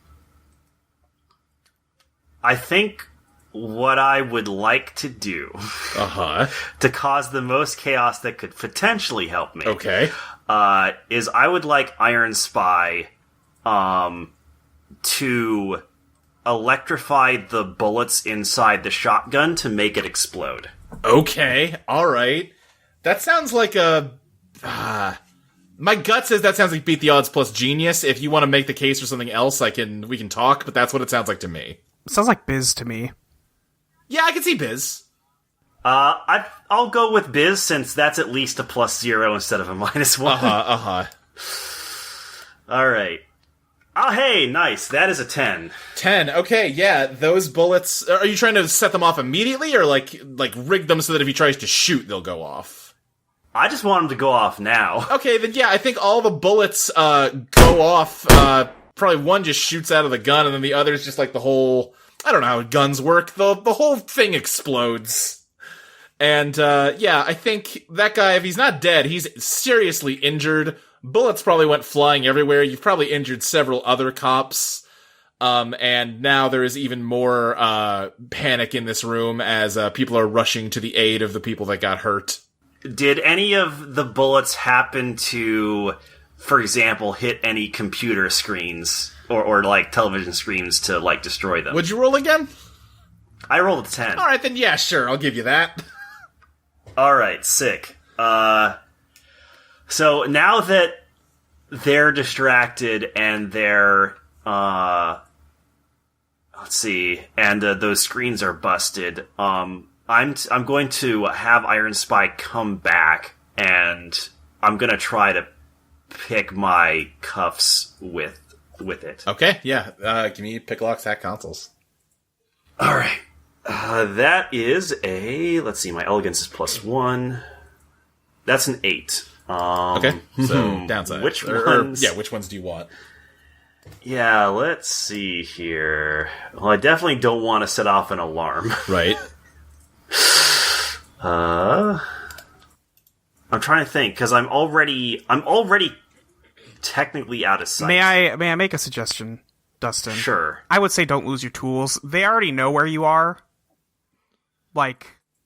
think what I would like to do to cause the most chaos that could potentially help me is I would like Iron Spy to electrify the bullets inside the shotgun to make it explode. Okay, alright. That sounds like a... my gut says that sounds like Beat the Odds plus Genius. If you want to make the case for something else, we can talk, but that's what it sounds like to me. Sounds like Biz to me. Yeah, I can see Biz. I'll go with Biz, since that's at least a +0 instead of a -1. Alright. Oh, hey, nice. That is a 10. 10. Okay, yeah, those bullets... Are you trying to set them off immediately, or, like rig them so that if he tries to shoot, they'll go off? I just want them to go off now. Okay, then yeah, I think all the bullets go off. Probably one just shoots out of the gun, and then the other's just like the whole... I don't know how guns work. The whole thing explodes. And, I think that guy, if he's not dead, he's seriously injured. Bullets probably went flying everywhere. You've probably injured several other cops. And now there is even more panic in this room as people are rushing to the aid of the people that got hurt. Did any of the bullets happen to, for example, hit any computer screens or like television screens to like destroy them? Would you roll again? I rolled a 10. All right, then yeah, sure, I'll give you that. All right, sick. So now that they're distracted and they're let's see, and those screens are busted, I'm going to have Iron Spy come back, and I'm going to try to pick my cuffs with it. Okay, yeah. Give me pick, lock, stack, consoles. All right. That is a... Let's see, my elegance is +1. That's an 8. Okay, so downside. Which ones? Which ones do you want? Yeah, let's see here. Well, I definitely don't want to set off an alarm. Right. I'm trying to think, because I'm already technically out of sight. May I make a suggestion, Dustin? Sure. I would say don't lose your tools. They already know where you are.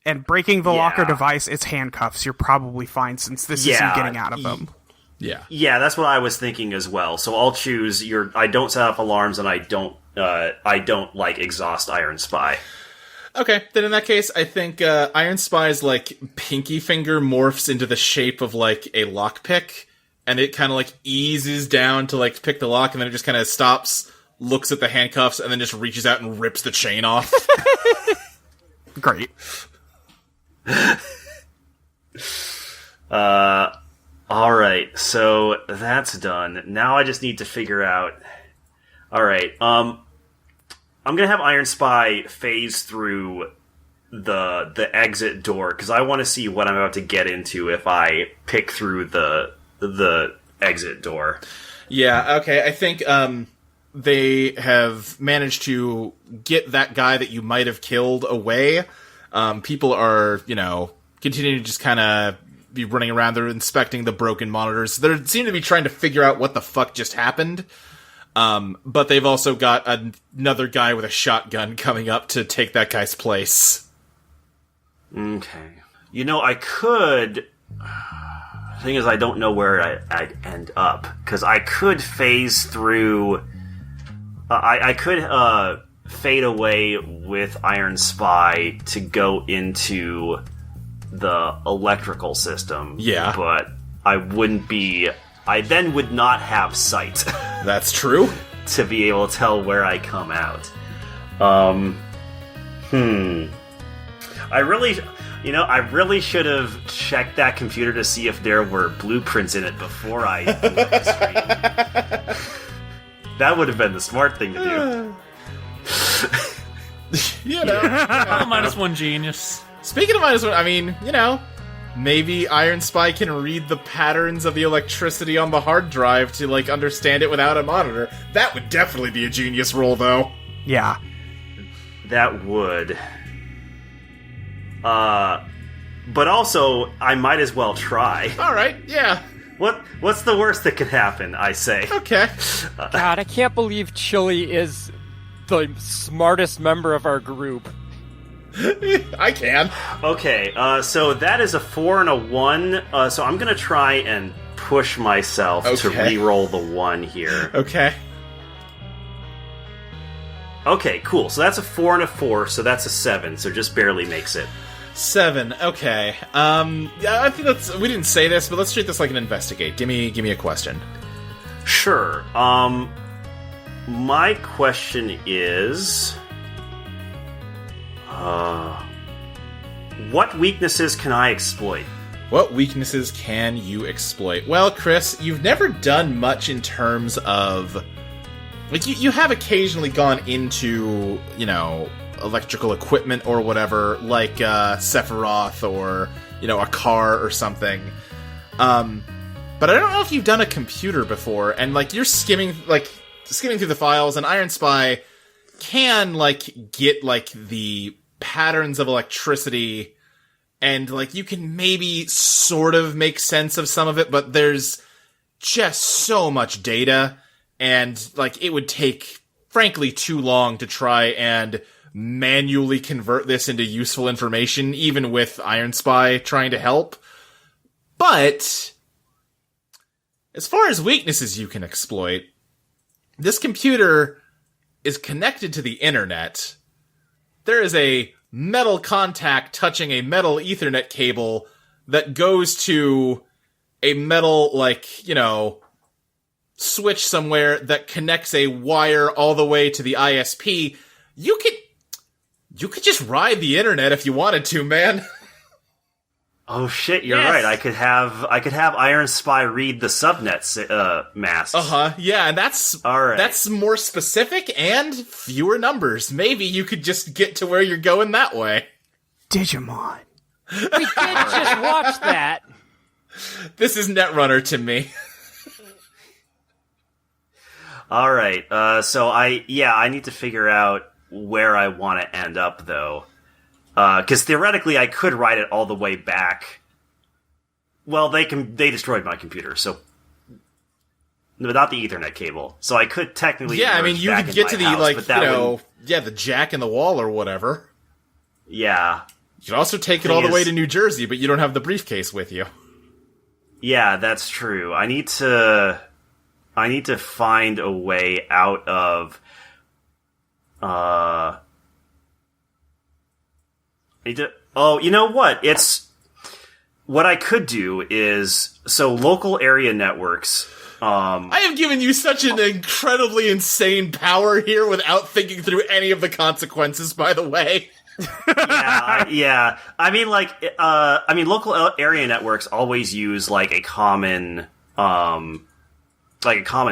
And breaking the locker device, it's handcuffs. You're probably fine, since this isn't getting out of them. Yeah. Yeah, that's what I was thinking as well. So I'll choose I don't set off alarms, and I don't exhaust Iron Spy. Okay, then in that case, I think Iron Spy's, pinky finger morphs into the shape of, a lockpick, and it kind of, eases down to, pick the lock, and then it just kind of stops, looks at the handcuffs, and then just reaches out and rips the chain off. Great. Alright, so that's done. Now I just need to figure out... Alright, I'm gonna have Iron Spy phase through the exit door, because I want to see what I'm about to get into if I pick through the exit door. Yeah, okay, I think they have managed to get that guy that you might have killed away. People are, continuing to just kind of be running around. They're inspecting the broken monitors. They seem to be trying to figure out what the fuck just happened. But they've also got another guy with a shotgun coming up to take that guy's place. Okay. I could The thing is, I don't know where I'd end up, because I could phase through... I could fade away with Iron Spy to go into the electrical system. Yeah. But I wouldn't be... I then would not have sight. That's true. To be able to tell where I come out. I really should have checked that computer to see if there were blueprints in it before I blew up the screen. That would have been the smart thing to do. -1 genius. Speaking of -1, I mean, maybe Iron Spy can read the patterns of the electricity on the hard drive to, understand it without a monitor. That would definitely be a genius roll, though. Yeah. That would. But also, I might as well try. Alright, yeah. What's the worst that could happen, I say? Okay. God, I can't believe Chili is the smartest member of our group. I can. Okay, so that is a 4 and a 1, so I'm gonna try and push myself to re-roll the 1 here. Okay. Okay, cool. So that's a 4 and a 4, so that's a 7, so just barely makes it. 7, okay. Yeah, I think we didn't say this, but let's treat this like an investigate. Give me a question. Sure. My question is... what weaknesses can I exploit? What weaknesses can you exploit? Well, Chris, you've never done much in terms of... you have occasionally gone into, electrical equipment or whatever, like Sephiroth or, a car or something. But I don't know if you've done a computer before, and, you're skimming through the files, and Iron Spy can, get, the patterns of electricity, and, you can maybe sort of make sense of some of it, but there's just so much data, and, it would take, frankly, too long to try and manually convert this into useful information, even with Iron Spy trying to help. But, as far as weaknesses you can exploit, this computer is connected to the internet. There is a metal contact touching a metal Ethernet cable that goes to a metal, switch somewhere that connects a wire all the way to the ISP. You could just ride the internet if you wanted to, man. Oh shit, you're right. I could have Iron Spy read the subnet masks. Yeah, and that's alright. That's more specific and fewer numbers. Maybe you could just get to where you're going that way. Digimon. We did just watch that. This is Netrunner to me. Alright, so I need to figure out where I want to end up, though. Because theoretically, I could write it all the way back. Well, they destroyed my computer, so... Without the Ethernet cable. So I could technically... Yeah, I mean, you could get to the, house, the jack in the wall or whatever. Yeah. You could also take it all the way to New Jersey, but you don't have the briefcase with you. Yeah, that's true. I need to find a way out of... you know what? What I could do is... So, local area networks... I have given you such an incredibly insane power here without thinking through any of the consequences, by the way. Yeah. I mean, local area networks always use, a common...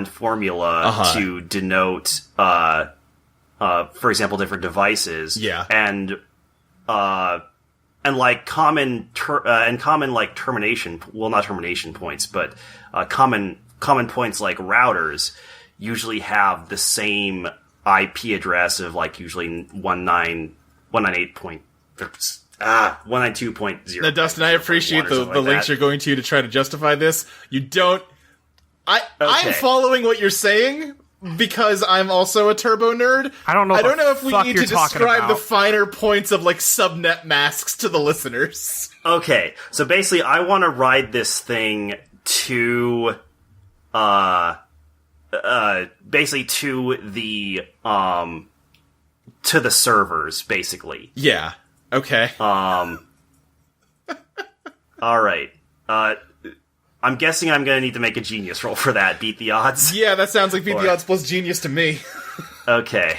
formula to denote, for example, different devices. Yeah. And common termination, well, not termination points, but, common points like routers usually have the same IP address of, usually 192.0. Now, Dustin, I appreciate the links you're going to try to justify this. You don't... I'm following what you're saying, because I'm also a turbo nerd. I don't know if we fuck need you're to talking describe about. the finer points of like subnet masks to the listeners. Okay, so basically, I want to ride this thing to, basically to the servers, basically. Yeah. Okay. All right. I'm guessing I'm going to need to make a genius roll for that. Beat the odds. Yeah, that sounds like beat the odds plus genius to me. Okay.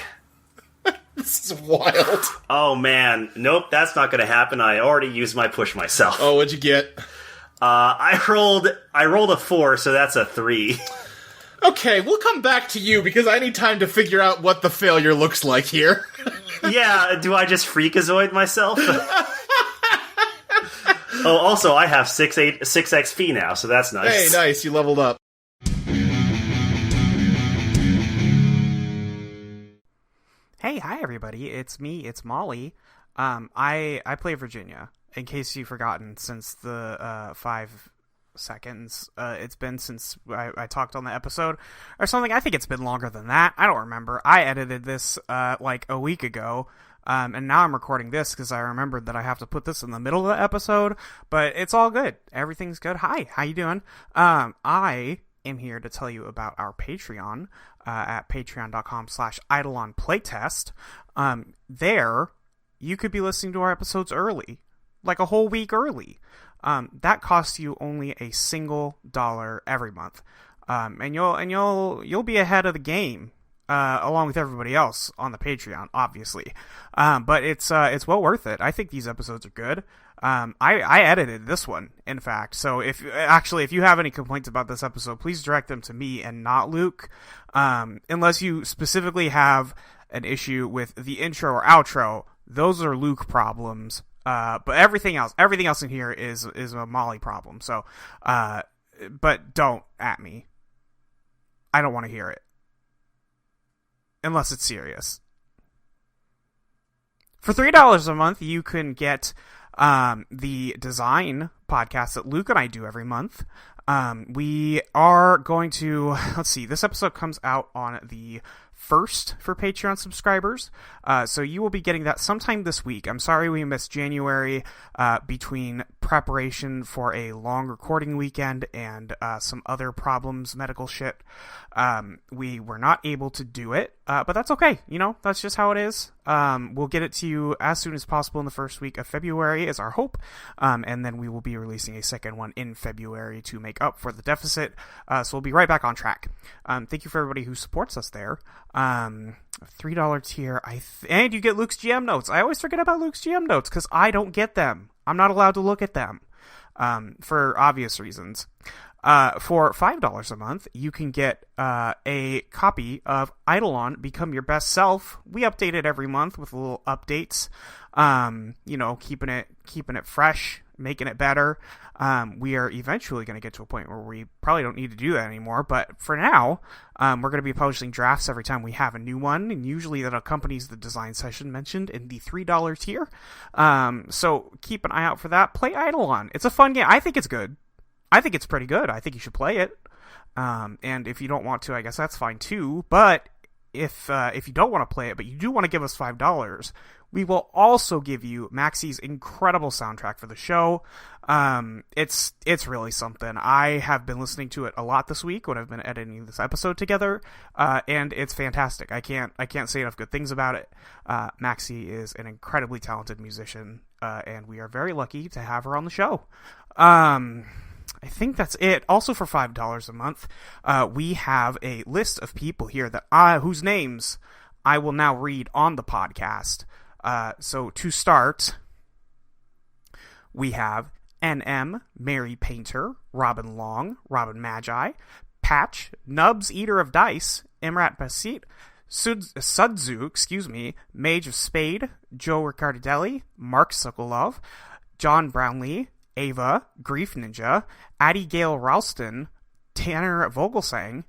This is wild. Oh man, nope, that's not going to happen. I already used my push myself. Oh, what'd you get? I rolled a 4, so that's a 3. Okay, we'll come back to you because I need time to figure out what the failure looks like here. Yeah, do I just freakazoid myself? Oh, also, I have 6 XP now, so that's nice. Hey, nice, you leveled up. Hey, hi everybody, it's me, it's Molly. I play Virginia, in case you've forgotten, since the 5 seconds it's been since I talked on the episode, or something. I think it's been longer than that, I don't remember. I edited this like a week ago, and now I'm recording this because I remembered that I have to put this in the middle of the episode, but it's all good. Everything's good. Hi, how you doing? I am here to tell you about our Patreon at patreon.com/Eidolon playtest. There, you could be listening to our episodes early, like a whole week early. That costs you only a single $1 every month, and you'll be ahead of the game. Along with everybody else on the Patreon, obviously. But it's well worth it. I think these episodes are good. I edited this one, in fact. So if you have any complaints about this episode, please direct them to me and not Luke. Unless you specifically have an issue with the intro or outro, those are Luke problems. But everything else in here is a Molly problem. So, but don't at me. I don't want to hear it. Unless it's serious. For $3 a month, you can get the design podcast that Luke and I do every month. We are going to, let's see, this episode comes out on the 1st for Patreon subscribers, so you will be getting that sometime this week. I'm sorry we missed January between preparation for a long recording weekend and some other problems, medical shit. We were not able to do it, but that's okay. You know, that's just how it is. We'll get it to you as soon as possible in the first week of February is our hope, and then we will be releasing a second one in February to make up for the deficit, so we'll be right back on track. Thank you for everybody who supports us there. $3 tier, and you get Luke's GM notes. I always forget about Luke's GM notes because I don't get them. I'm not allowed to look at them, for obvious reasons. For $5 a month, you can get a copy of Eidolon Become Your Best Self. We update it every month with little updates. Keeping it fresh, making it better. We are eventually going to get to a point where we probably don't need to do that anymore, but for now, we're going to be publishing drafts every time we have a new one, and usually that accompanies the design session mentioned in the $3 tier. So keep an eye out for that. Play Eidolon. It's a fun game. I think it's good. I think it's pretty good. I think you should play it. And if you don't want to, I guess that's fine too. But if you don't want to play it, but you do want to give us $5, we will also give you Maxie's incredible soundtrack for the show. It's really something. I have been listening to it a lot this week when I've been editing this episode together, and it's fantastic. I can't say enough good things about it. Maxie is an incredibly talented musician, and we are very lucky to have her on the show. I think that's it. Also, for $5 a month, we have a list of people here that whose names I will now read on the podcast. So to start, we have NM, Mary Painter, Robin Long, Robin Magi, Patch, Nubs, Eater of Dice, Imrat Basit, Sudzu, Mage of Spade, Joe Ricardelli, Mark Sokolov, John Brownlee, Ava, Grief Ninja, Addie Gale Ralston, Tanner Vogelsang,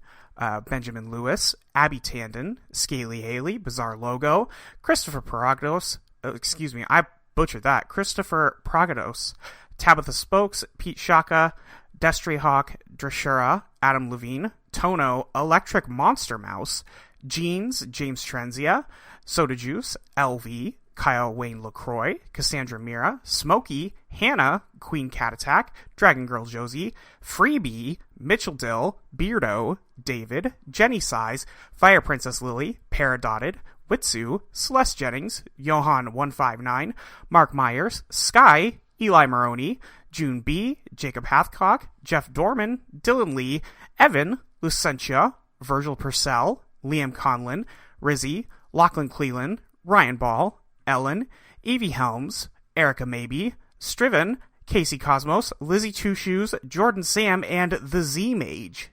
Benjamin Lewis, Abby Tandon, Scaly Haley, Bizarre Logo, Christopher Paragados, I butchered that, Christopher Pragados, Tabitha Spokes, Pete Shaka, Destryhawk, Drashura, Adam Levine, Tono, Electric Monster Mouse, Jeans, James Trenzia, Soda Juice, LV, Kyle Wayne LaCroix, Cassandra Mira, Smokey, Hannah, Queen Cat Attack, Dragon Girl Josie, Freebie, Mitchell Dill, Beardo, David, Jenny Size, Fire Princess Lily, Paradotted, Witsu, Celeste Jennings, Johan159, Mark Myers, Sky, Eli Maroney, June B, Jacob Hathcock, Jeff Dorman, Dylan Lee, Evan, Lucentia, Virgil Purcell, Liam Conlon, Rizzy, Lachlan Cleland, Ryan Ball, Ellen, Evie Helms, Erica Maybe, Striven, Casey Cosmos, Lizzie Two Shoes, Jordan Sam, and the Z Mage.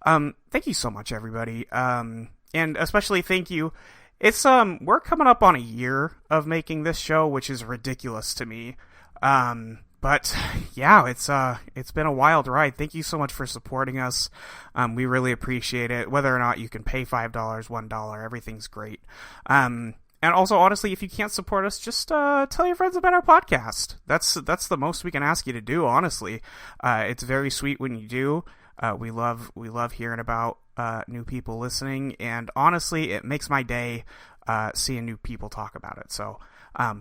Thank you so much, everybody. And especially thank you. It's we're coming up on a year of making this show, which is ridiculous to me. But yeah, it's been a wild ride. Thank you so much for supporting us. We really appreciate it. Whether or not you can pay $5, $1, everything's great. And also, honestly, if you can't support us, just tell your friends about our podcast. That's the most we can ask you to do, honestly. It's very sweet when you do. We love hearing about new people listening, and honestly, it makes my day seeing new people talk about it. So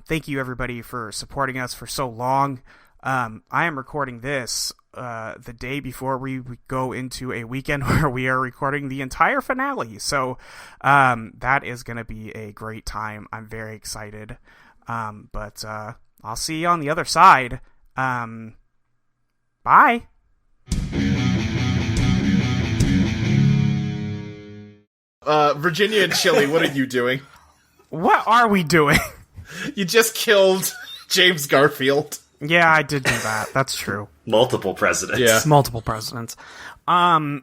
thank you, everybody, for supporting us for so long. I am recording this the day before we go into a weekend where we are recording the entire finale. So that is going to be a great time. I'm very excited. But I'll see you on the other side. Bye. Virginia and Chili, what are you doing? What are we doing? You just killed James Garfield. Yeah, I did do that. That's true. Multiple presidents. Yeah. Multiple presidents. Where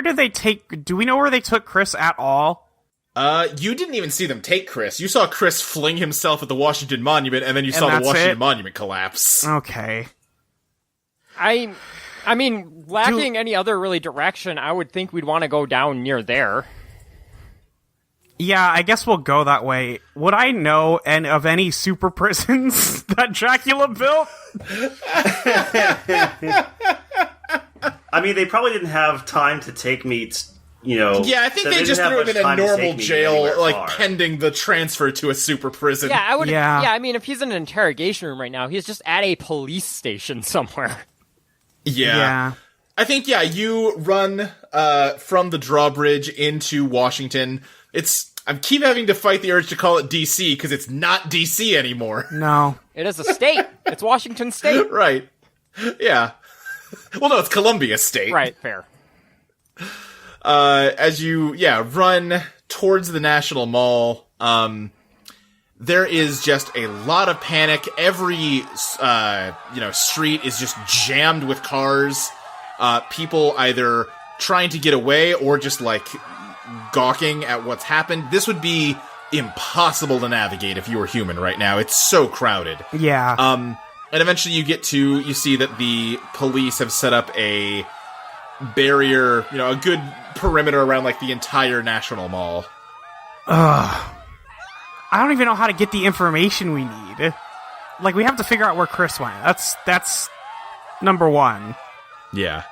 did they take... Do we know where they took Chris at all? You didn't even see them take Chris. You saw Chris fling himself at the Washington Monument, and then you saw the Washington Monument collapse. Okay. I mean, lacking any other really direction, I would think we'd want to go down near there. Yeah, I guess we'll go that way. Would I know of any super prisons that Dracula built? I mean, they probably didn't have time to take me, Yeah, I think so they just threw him in a normal jail, like, far. pending the transfer to a super prison. Yeah, I would. Yeah. I mean, if he's in an interrogation room right now, he's just at a police station somewhere. Yeah. I think, you run from the drawbridge into Washington. I keep having to fight the urge to call it D.C. because it's not D.C. anymore. No. It is a state. It's Washington State. Right. Yeah. Well, no, it's Columbia State. Right, fair. As you, run towards the National Mall, there is just a lot of panic. Every, street is just jammed with cars. People either trying to get away or just, gawking at what's happened. This would be impossible to navigate if you were human right now. It's so crowded. Yeah. And eventually you see that the police have set up a barrier, a good perimeter around, the entire National Mall. I don't even know how to get the information we need. We have to figure out where Chris went. That's number one. Yeah.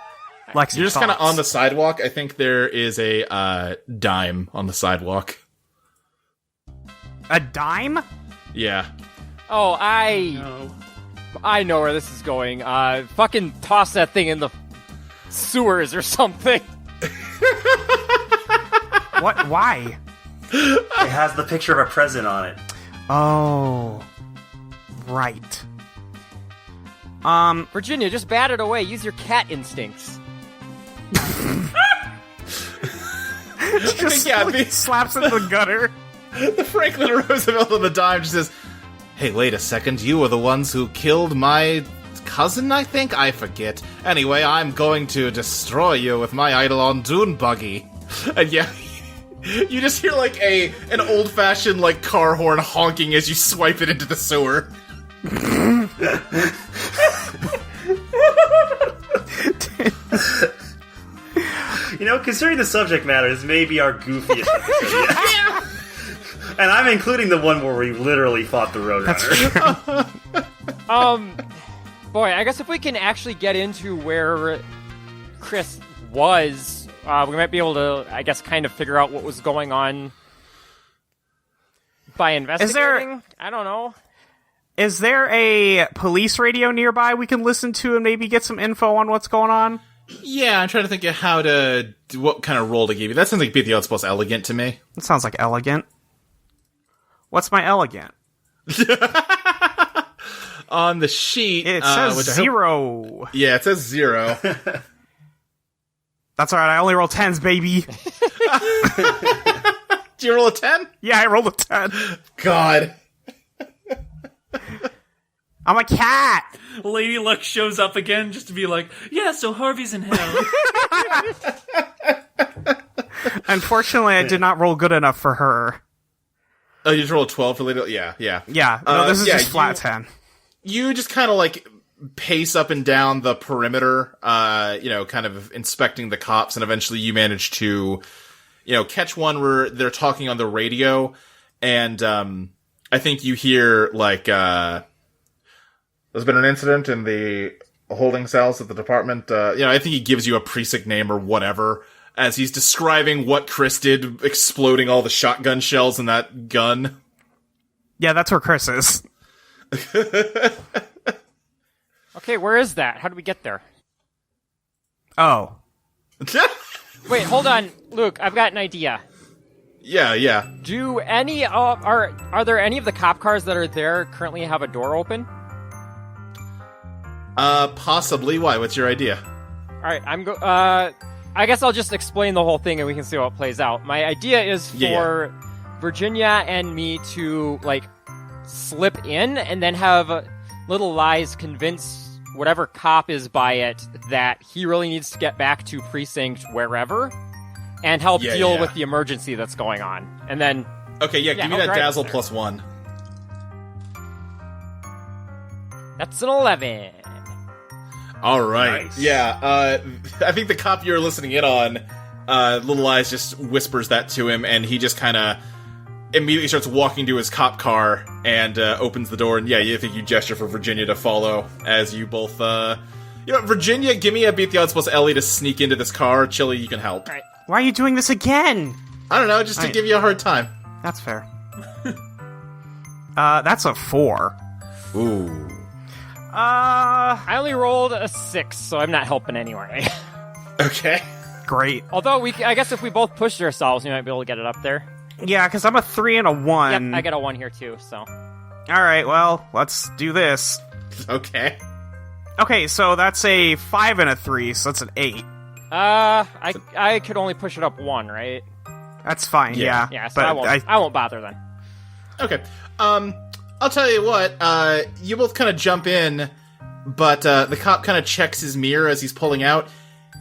Lexi, You're just kind of on the sidewalk. I think there is a dime on the sidewalk. A dime? Yeah. Oh, I know where this is going. Fucking toss that thing in the sewers or something. What? Why? It has the picture of a president on it. Oh. Right. Virginia, just bat it away. Use your cat instincts. Just slaps in the gutter. The Franklin Roosevelt on the dime just says, "Hey, wait a second. You were the ones who killed my cousin, I think? I forget. Anyway, I'm going to destroy you with my Eidolon dune buggy." And you just hear an old-fashioned car horn honking as you swipe it into the sewer. Considering the subject matter, this may be our goofiest episode yet. And I'm including the one where we literally fought the Roadrunner. Boy, I guess if we can actually get into where Chris was, we might be able to, I guess, kind of figure out what was going on by investigating. I don't know. Is there a police radio nearby we can listen to and maybe get some info on what's going on? Yeah, I'm trying to think of what kind of role to give you. That sounds like Beat the Odds plus elegant to me. That sounds like elegant. What's my elegant? On the sheet, It says 0. Yeah, it says 0. That's alright, I only roll 10s, baby. Do you roll a 10? Yeah, I rolled a 10. God. I'm a cat! Lady Luck shows up again just to be like, yeah, so Harvey's in hell. Unfortunately, I did not roll good enough for her. Oh, you just rolled 12 for Lady? Yeah. Yeah, no, this is just flat 10. You just kind of, like, pace up and down the perimeter, kind of inspecting the cops, and eventually you manage to, catch one where they're talking on the radio, and, I think you hear, like, there's been an incident in the holding cells at the department. I think he gives you a precinct name or whatever as he's describing what Chris did, exploding all the shotgun shells in that gun. Yeah, that's where Chris is. Okay, where is that? How do we get there? Oh. Wait, hold on, Luke. I've got an idea. Yeah. Do any are there any of the cop cars that are there currently have a door open? Possibly. Why? What's your idea? All right, I guess I'll just explain the whole thing and we can see how it plays out. My idea is for Virginia and me to, like, slip in and then have Little Lies convince whatever cop is by it that he really needs to get back to precinct wherever and help deal with the emergency that's going on. And then... Okay, give me that dazzle plus 1. That's an 11. All right. Nice. Yeah, I think the cop you're listening in on, Little Eyes just whispers that to him, and he just kind of immediately starts walking to his cop car and opens the door. And I think you gesture for Virginia to follow as you both, Virginia, give me a Beat the Odds plus Ellie to sneak into this car. Chili, you can help. All right. Why are you doing this again? I don't know, just to give you a hard time. That's fair. That's a 4. Ooh. I only rolled a 6, so I'm not helping anyway. Okay. Great. Although, I guess if we both pushed ourselves, we might be able to get it up there. Yeah, because I'm a 3 and a 1. Yep, I got a 1 here too, so... Alright, well, let's do this. Okay. Okay, so that's a 5 and a 3, so that's an 8. I could only push it up 1, right? That's fine, yeah. Yeah, so but I won't bother then. Okay. I'll tell you what, you both kind of jump in, but the cop kind of checks his mirror as he's pulling out.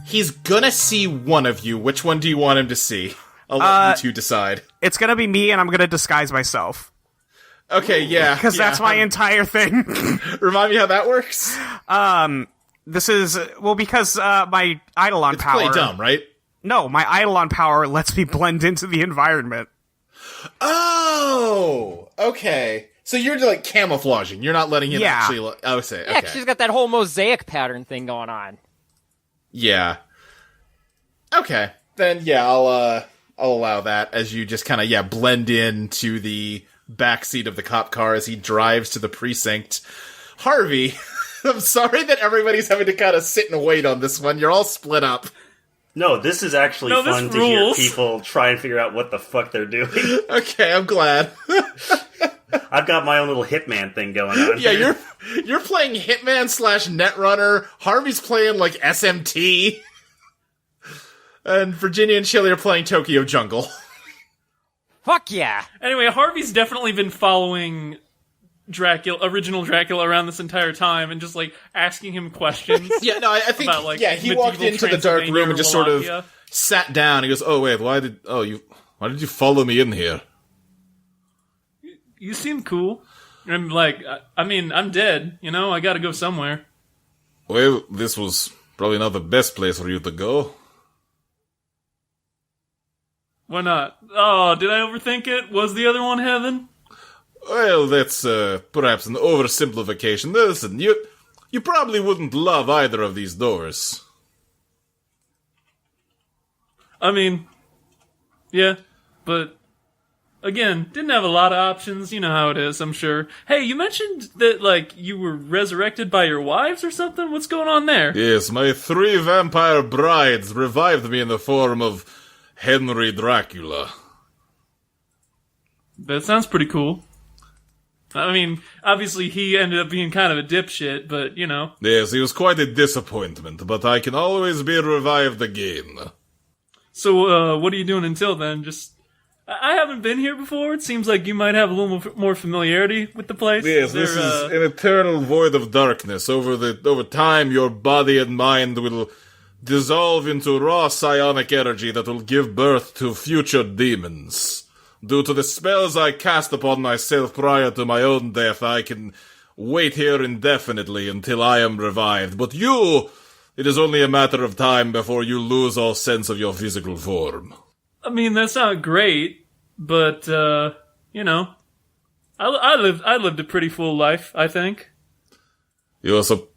He's gonna see one of you. Which one do you want him to see? I'll let you two decide. It's gonna be me, and I'm gonna disguise myself. Okay, yeah. Because that's my entire thing. Remind me how that works? This is, because my Eidolon power... Play dumb, right? No, my Eidolon power lets me blend into the environment. Oh! Okay. So you're, like, camouflaging. You're not letting him actually... say, okay. Yeah, she's got that whole mosaic pattern thing going on. Yeah. Okay. Then, I'll allow that as you just kind of, blend into the backseat of the cop car as he drives to the precinct. Harvey, I'm sorry that everybody's having to kind of sit and wait on this one. You're all split up. No, this is actually fun to hear people try and figure out what the fuck they're doing. Okay, I'm glad. I've got my own little Hitman thing going on. Yeah, you're playing Hitman / Netrunner. Harvey's playing, like, SMT. And Virginia and Chili are playing Tokyo Jungle. Fuck yeah! Anyway, Harvey's definitely been following original Dracula around this entire time and just, like, asking him questions. Yeah, no, I think, about, like, he walked into the dark room and just sort of sat down. He goes, oh, wait, why did you follow me in here? You seem cool. I'm like, I mean, I'm dead, I gotta go somewhere. Well, this was probably not the best place for you to go. Why not? Oh, did I overthink it? Was the other one heaven? Well, that's perhaps an oversimplification. Listen, you probably wouldn't love either of these doors. I mean, yeah, but again, didn't have a lot of options. You know how it is, I'm sure. Hey, you mentioned that, like, you were resurrected by your wives or something? What's going on there? Yes, my 3 vampire brides revived me in the form of Henry Dracula. That sounds pretty cool. I mean, obviously he ended up being kind of a dipshit, but, you know. Yes, he was quite a disappointment, but I can always be revived again. So, what are you doing until then? I haven't been here before. It seems like you might have a little more familiarity with the place. Yes, this is an eternal void of darkness. Over time, your body and mind will dissolve into raw psionic energy that will give birth to future demons. Due to the spells I cast upon myself prior to my own death, I can wait here indefinitely until I am revived. But you, it is only a matter of time before you lose all sense of your physical form. I mean, that's not great, but, you know, I lived a pretty full life, I think.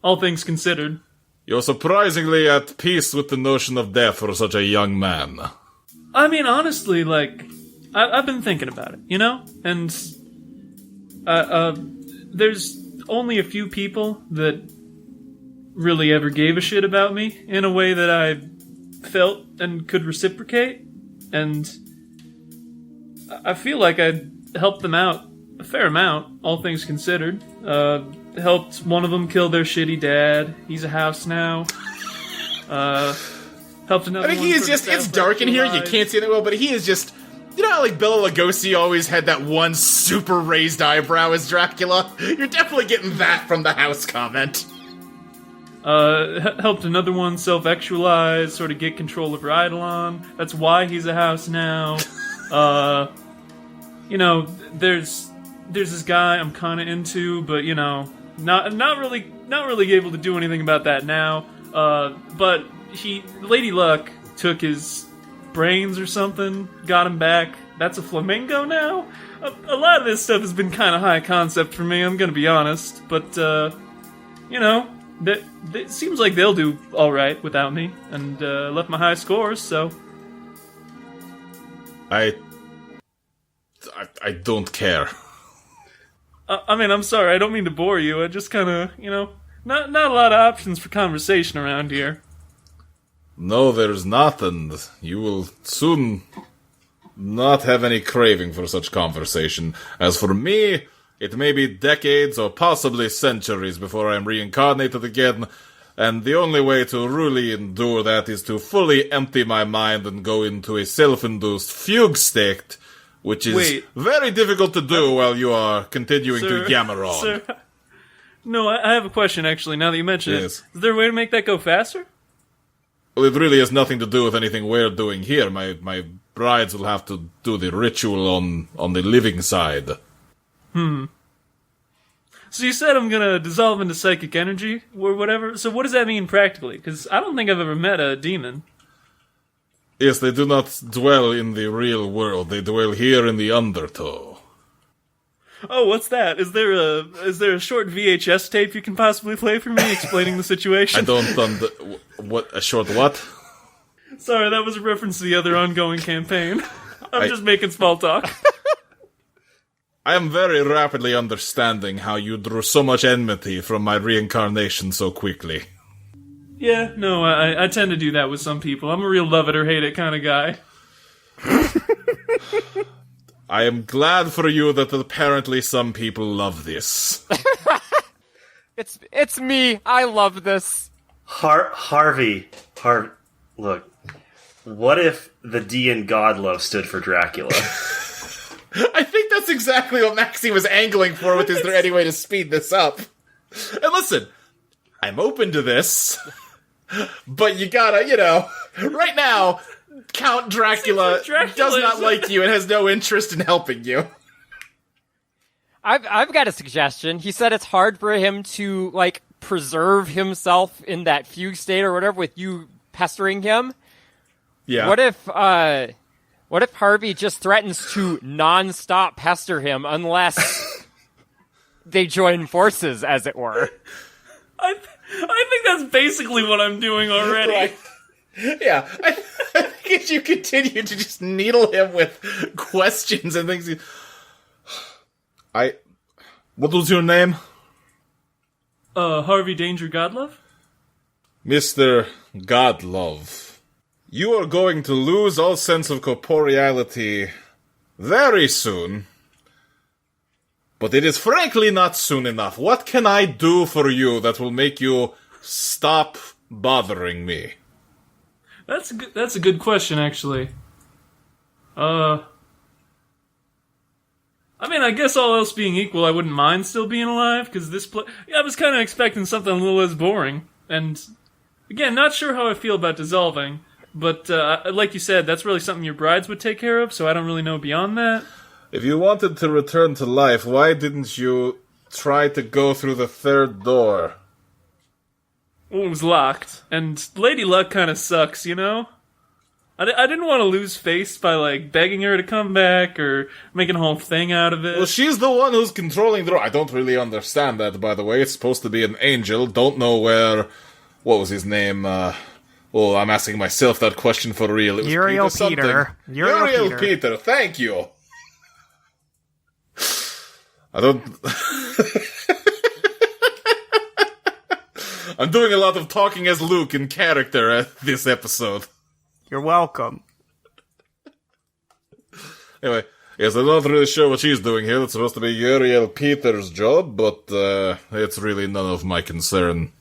All things considered. You're surprisingly at peace with the notion of death for such a young man. I mean, honestly, like, I've been thinking about it, you know? And, there's only a few people that really ever gave a shit about me in a way that I felt and could reciprocate. And I feel like I helped them out a fair amount, all things considered. Helped one of them kill their shitty dad. He's a house now. Helped another one. I mean, he is just, it's dark in here, you can't see that well, but he is just, you know how, like, Bela Lugosi always had that one super raised eyebrow as Dracula? You're definitely getting that from the house comment. Helped another one self-actualize, sort of get control of Eidolon. That's why he's a house now. You know, there's this guy I'm kind of into, but, you know, not really able to do anything about that now. But Lady Luck took his brains or something, got him back. That's a flamingo now? A lot of this stuff has been kind of high concept for me, I'm gonna be honest. But, you know, it seems like they'll do alright without me, and left my high scores, so... I don't care. I mean, I'm sorry, I don't mean to bore you, I just kinda, you know, not a lot of options for conversation around here. No, there's not, and you will soon not have any craving for such conversation. As for me, it may be decades or possibly centuries before I am reincarnated again, and the only way to really endure that is to fully empty my mind and go into a self-induced fugue state, which is very difficult to do while you are continuing to yammer on. Sir, no, I have a question, actually, now that you mention it. Is there a way to make that go faster? Well, it really has nothing to do with anything we're doing here. My brides will have to do the ritual on the living side. So you said I'm gonna dissolve into psychic energy, or whatever, so what does that mean practically? Because I don't think I've ever met a demon. Yes, they do not dwell in the real world. They dwell here in the undertow. Oh, what's that? Is there a short VHS tape you can possibly play for me explaining the situation? I don't what, a short what? Sorry, that was a reference to the other ongoing campaign. I'm just making small talk. I am very rapidly understanding how you drew so much enmity from my reincarnation so quickly. Yeah, no, I tend to do that with some people. I'm a real love it or hate it kind of guy. I am glad for you that apparently some people love this. It's me. I love this. Harvey, look. What if the D in Godlove stood for Dracula? I think that's exactly what Maxie was angling for with is there any way to speed this up? And listen, I'm open to this, but you gotta, you know, right now, Count Dracula does not like you and has no interest in helping you. I've got a suggestion. He said it's hard for him to, like, preserve himself in that fugue state or whatever with you pestering him. Yeah. What if Harvey just threatens to non-stop pester him unless they join forces, as it were? I think that's basically what I'm doing already. Right. Yeah, I think as you continue to just needle him with questions and things. What was your name? Harvey Danger Godlove? Mr. Godlove, you are going to lose all sense of corporeality very soon. But it is frankly not soon enough. What can I do for you that will make you stop bothering me? That's a good question, actually. I mean, I guess all else being equal, I wouldn't mind still being alive, because I was kind of expecting something a little less boring. And, again, not sure how I feel about dissolving, but, like you said, that's really something your brides would take care of, so I don't really know beyond that. If you wanted to return to life, why didn't you try to go through the third door? Well, it was locked, and Lady Luck kind of sucks, you know? I didn't want to lose face by, like, begging her to come back or making a whole thing out of it. Well, she's the one who's controlling the door. I don't really understand that, by the way. It's supposed to be an angel. Don't know where... What was his name? I'm asking myself that question for real. It was Uriel Peter. Uriel Peter, thank you. I don't... I'm doing a lot of talking as Luke in character this episode. You're welcome. Anyway, yes, I'm not really sure what she's doing here. It's supposed to be Uriel Peter's job, but it's really none of my concern.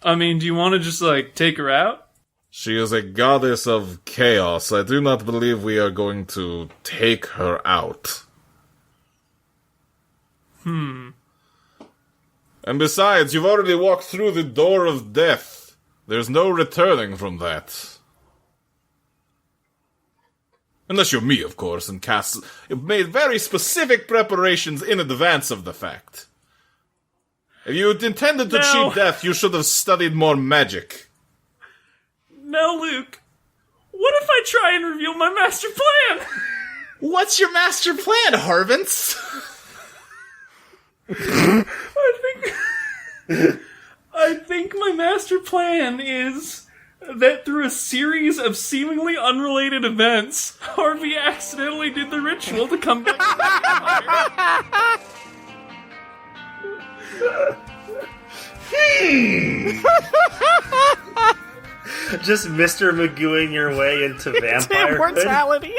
I mean, do you want to just, like, take her out? She is a goddess of chaos. I do not believe we are going to take her out. And besides, you've already walked through the door of death. There's no returning from that. Unless you're me, of course, and made very specific preparations in advance of the fact. If you intended to cheat death, you should have studied more magic. No, Luke. What if I try and reveal my master plan? What's your master plan, Harvins? I think my master plan is that through a series of seemingly unrelated events, Harvey accidentally did the ritual to come back to the Just Mr. Magooing your way into vampire Immortality.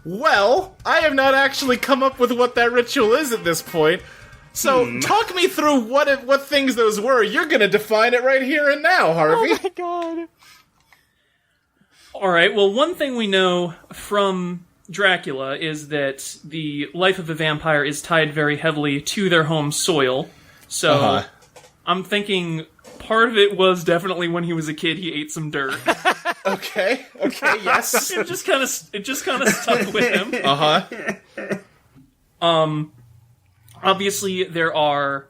Well, I have not actually come up with what that ritual is at this point. So, talk me through what things those were. You're gonna define it right here and now, Harvey. Oh my god. Alright, well, one thing we know from Dracula is that the life of a vampire is tied very heavily to their home soil. So, I'm thinking part of it was definitely when he was a kid he ate some dirt. Okay, yes. It just kind of stuck with him. Obviously, there are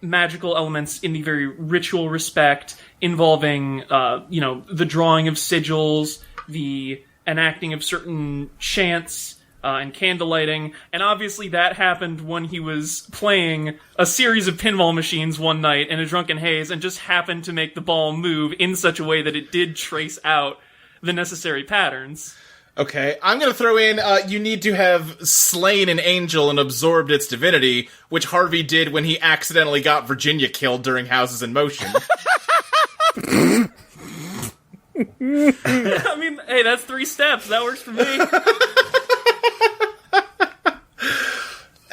magical elements in the very ritual respect involving, the drawing of sigils, the enacting of certain chants, and candlelighting, and obviously that happened when he was playing a series of pinball machines one night in a drunken haze and just happened to make the ball move in such a way that it did trace out the necessary patterns. Okay, I'm gonna throw in, you need to have slain an angel and absorbed its divinity, which Harvey did when he accidentally got Virginia killed during Houses in Motion. I mean, hey, that's 3 steps. That works for me.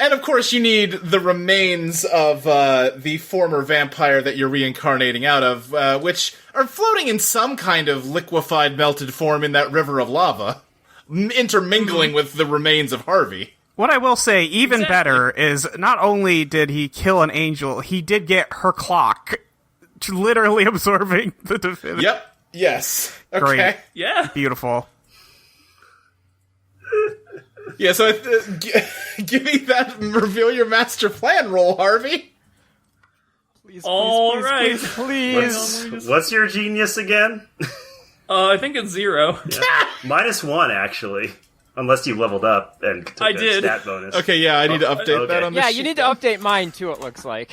And of course you need the remains of the former vampire that you're reincarnating out of, which are floating in some kind of liquefied melted form in that river of lava, intermingling with the remains of Harvey. What I will say, even better, is not only did he kill an angel, he did get her clock, literally absorbing the divinity. Yep. Yes. Okay. Great. Yeah. Beautiful. Yeah, so give me that reveal your master plan roll, Harvey. Please, All right. please. What's your genius again? I think it's 0. -1, actually. Unless you leveled up and took I a did. stat bonus. Okay, yeah, I need to update okay. that on this Yeah, sheet. you need to update mine too, it looks like.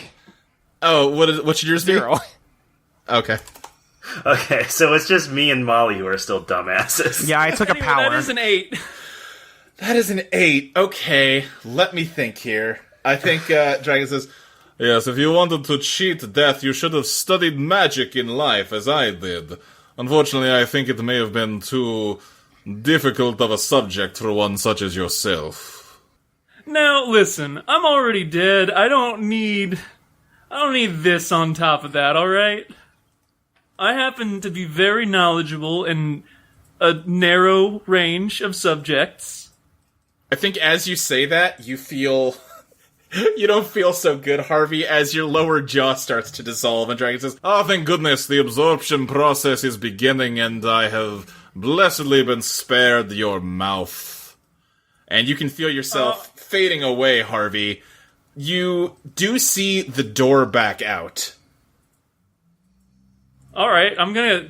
Oh, what should yours be? 0. Okay. Okay, so it's just me and Molly who are still dumbasses. Yeah, I took Anyway, a power. that is an 8. That is an 8. Okay, let me think here. I think Dragon says, Yes, if you wanted to cheat death, you should have studied magic in life, as I did. Unfortunately, I think it may have been too difficult of a subject for one such as yourself. Now, listen, I'm already dead. I don't need this on top of that, alright? I happen to be very knowledgeable in a narrow range of subjects. I think as you say that, you feel... You don't feel so good, Harvey, as your lower jaw starts to dissolve, and Dragon says, Oh, thank goodness, the absorption process is beginning, and I have blessedly been spared your mouth. and you can feel yourself fading away, Harvey. You do see the door back out. Alright, I'm gonna,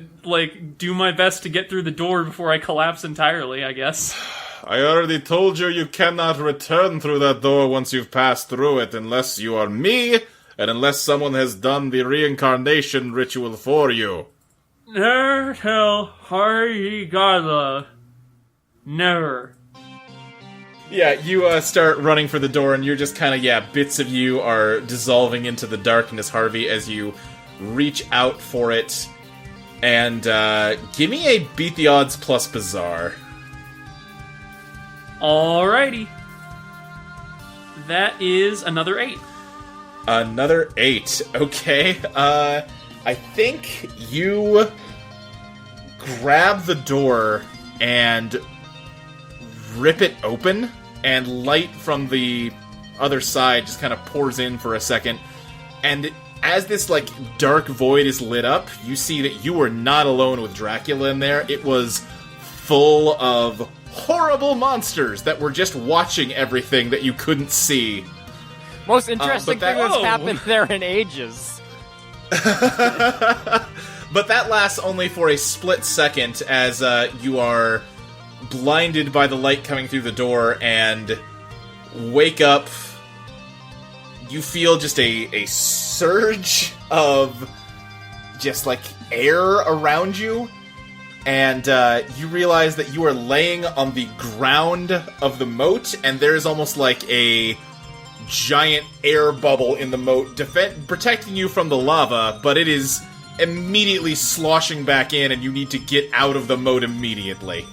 do my best to get through the door before I collapse entirely, I guess. I already told you you cannot return through that door once you've passed through it, unless you are me, and unless someone has done the reincarnation ritual for you. Never tell Harvey Godlove. Never. Yeah, you start running for the door, and you're just kind of, bits of you are dissolving into the darkness, Harvey, as you reach out for it. And give me a beat the odds plus bizarre. Alrighty. That is another 8. Another 8. Okay. I think you grab the door and rip it open, and light from the other side just kind of pours in for a second. And as this, dark void is lit up, you see that you were not alone with Dracula in there. It was full of horrible monsters that were just watching everything that you couldn't see. Most interesting but that- thing that's Whoa. happened there in ages. But that lasts only for a split second as you are blinded by the light coming through the door and wake up. You feel just a surge of just air around you, and you realize that you are laying on the ground of the moat, and there's almost a giant air bubble in the moat protecting you from the lava, but it is immediately sloshing back in, and you need to get out of the moat immediately.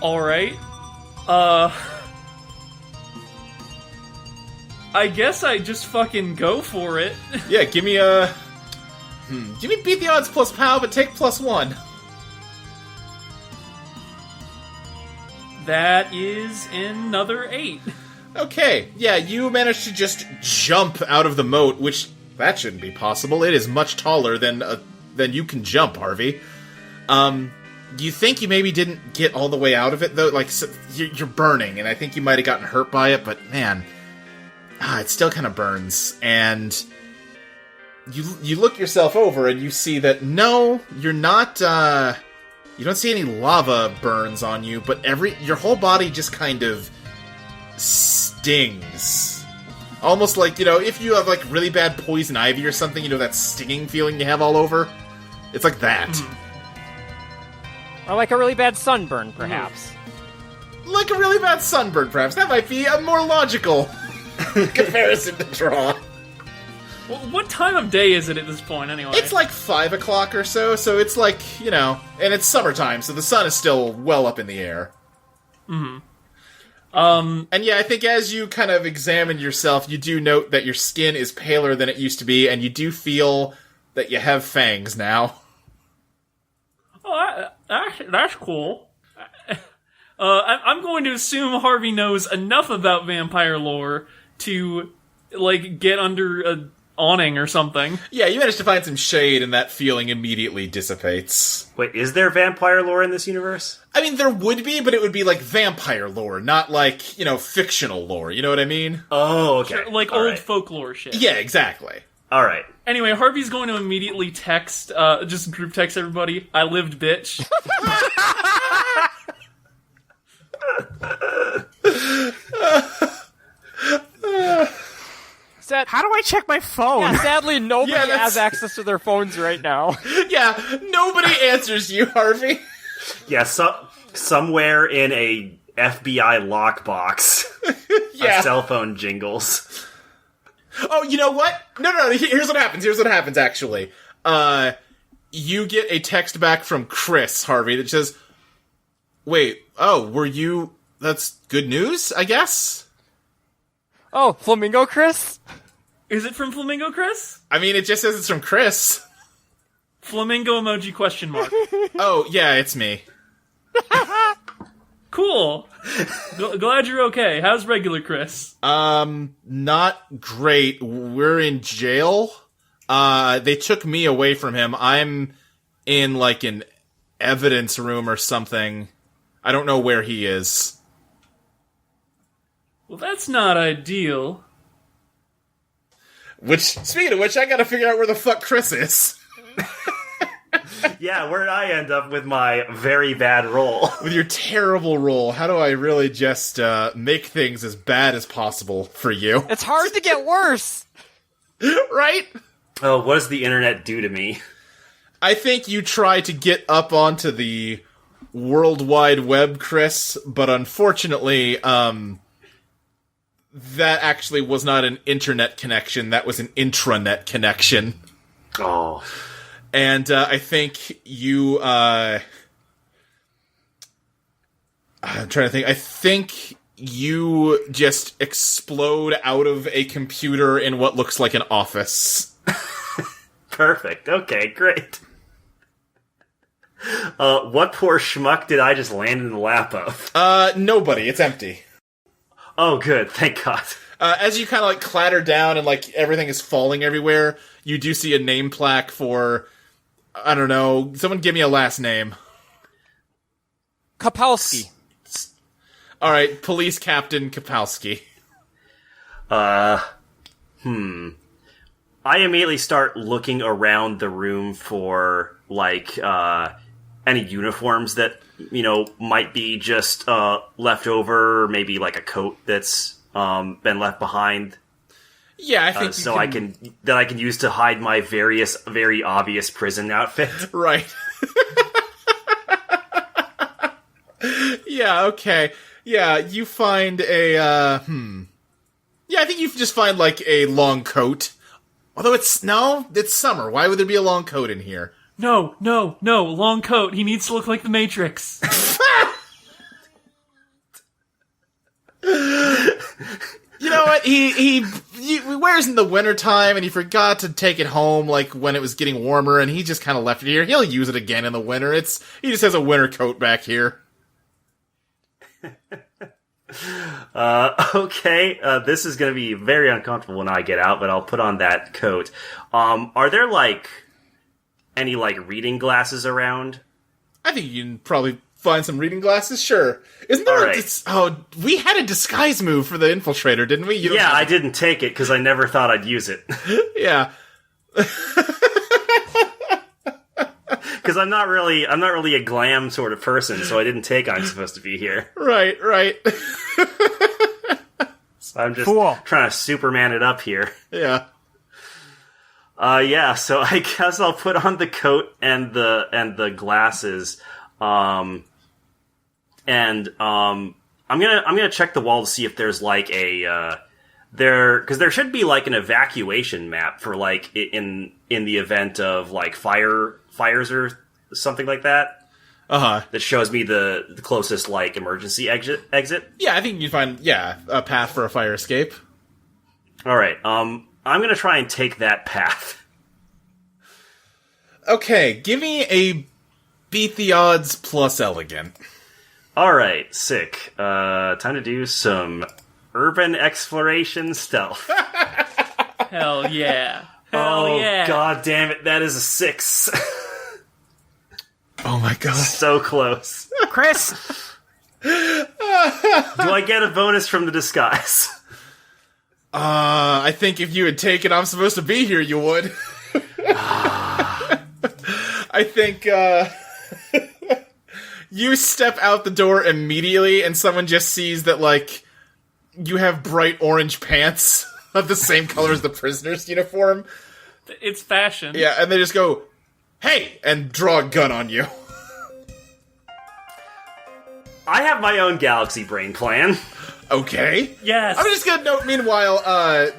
Alright. I guess I just fucking go for it. Yeah, give me a... Give me beat the odds plus POW, but take +1. That is another 8. Okay, yeah, you managed to just jump out of the moat, which, that shouldn't be possible. It is much taller than you can jump, Harvey. You think you maybe didn't get all the way out of it, though? You're burning, and I think you might have gotten hurt by it, but man... it still kind of burns, and you look yourself over and you see that, no, you're not, you don't see any lava burns on you, but your whole body just kind of stings. Almost if you have, really bad poison ivy or something, that stinging feeling you have all over? It's like that. Or a really bad sunburn, perhaps. Like a really bad sunburn, perhaps. That might be a more logical comparison to draw. Well, what time of day is it at this point, anyway? It's 5 o'clock or so it's and it's summertime, so the sun is still well up in the air. Mm-hmm. And yeah, I think as you kind of examine yourself, you do note that your skin is paler than it used to be, and you do feel that you have fangs now. Oh, that's cool. I'm going to assume Harvey knows enough about vampire lore to, get under a awning or something. Yeah, you managed to find some shade, and that feeling immediately dissipates. Wait, is there vampire lore in this universe? I mean, there would be, but it would be vampire lore, not fictional lore, you know what I mean? Oh, okay. Sure, All old right. folklore shit. Yeah, exactly. All right. Anyway, Harvey's going to immediately text, just group text everybody, I lived, bitch. How do I check my phone? Yeah, sadly, nobody Yeah, has access to their phones right now. Yeah, nobody answers you, Harvey. Yeah, somewhere in a FBI lockbox, Yeah. cell phone jingles. Oh, you know what? No, here's what happens, actually. You get a text back from Chris, Harvey, that says, wait, were you... That's good news, I guess? Oh, Flamingo Chris? Is it from Flamingo Chris? I mean, it just says it's from Chris. Flamingo emoji question mark. Oh, yeah, it's me. Cool. Glad you're okay. How's regular Chris? Not great. We're in jail. They took me away from him. I'm in, like, an evidence room or something. I don't know where he is. Well, that's not ideal. Speaking of which, I gotta figure out where the fuck Chris is. Yeah, where'd I end up with my very bad roll? With your terrible roll, how do I really just, make things as bad as possible for you? It's hard to get worse. Right? Oh, what does the internet do to me? I think you try to get up onto the World Wide Web, Chris, but unfortunately, that actually was not an internet connection, that was an intranet connection. Oh. And, I think you, I'm trying to think, I think you just explode out of a computer in what looks like an office. Perfect. Okay, great. What poor schmuck did I just land in the lap of? Nobody, it's empty. Oh, good. Thank God. As you kind of, like, clatter down and, like, everything is falling everywhere, you do see a name plaque for, I don't know, someone give me a last name. Kapowski. Alright, Police Captain Kapowski. I immediately start looking around the room for, like, any uniforms that, might be just, left over, or maybe, like, a coat that's, been left behind. Yeah, I think I can use to hide my very obvious prison outfit. Right. Yeah, okay. Yeah, you find a, Yeah, I think you just find, like, a long coat. Although it's summer. Why would there be a long coat in here? No, long coat. He needs to look like the Matrix. You know what? He wears in the wintertime, and he forgot to take it home, like, when it was getting warmer, and he just kind of left it here. He'll use it again in the winter. He just has a winter coat back here. Okay, this is gonna be very uncomfortable when I get out, but I'll put on that coat. Are there, like, any, like, reading glasses around? I think you can probably find some reading glasses, sure. Isn't there we had a disguise move for the infiltrator, didn't we? Yeah, I didn't take it, because I never thought I'd use it. Yeah. Because I'm not really a glam sort of person, so I didn't take I'm supposed to be here. Right. So I'm just Cool. trying to Superman it up here. Yeah. Yeah, so I guess I'll put on the coat and the glasses. I'm gonna check the wall to see if there's like because there should be like an evacuation map for like in the event of like fires or something like that. That shows me the closest like emergency exit. Yeah, I think you find a path for a fire escape. All right. I'm gonna try and take that path. Okay, give me a beat the odds plus elegant. All right, sick. Time to do some urban exploration stealth. Hell yeah. Hell yeah. God damn it, that is a 6. Oh my god. So close. Chris! Do I get a bonus from the disguise? I think if you had taken I'm supposed to be here, you would. I think, you step out the door immediately and someone just sees that, like, you have bright orange pants. of the same color as the prisoner's uniform. It's fashion. Yeah, and they just go, "Hey!" and draw a gun on you. I have my own galaxy brain plan. Okay. Yes. I'm just gonna note, meanwhile,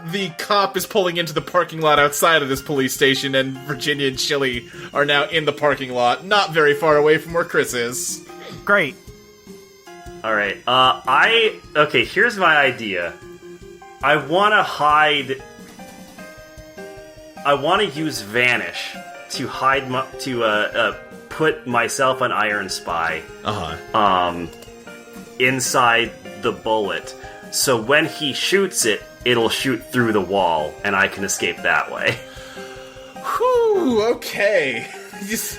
the cop is pulling into the parking lot outside of this police station, and Virginia and Chili are now in the parking lot, not very far away from where Chris is. Great. Alright, okay, here's my idea. I want to use Vanish to hide put myself an Iron Spy. Inside the bullet. So when he shoots it, it'll shoot through the wall, and I can escape that way. Whew, okay. Is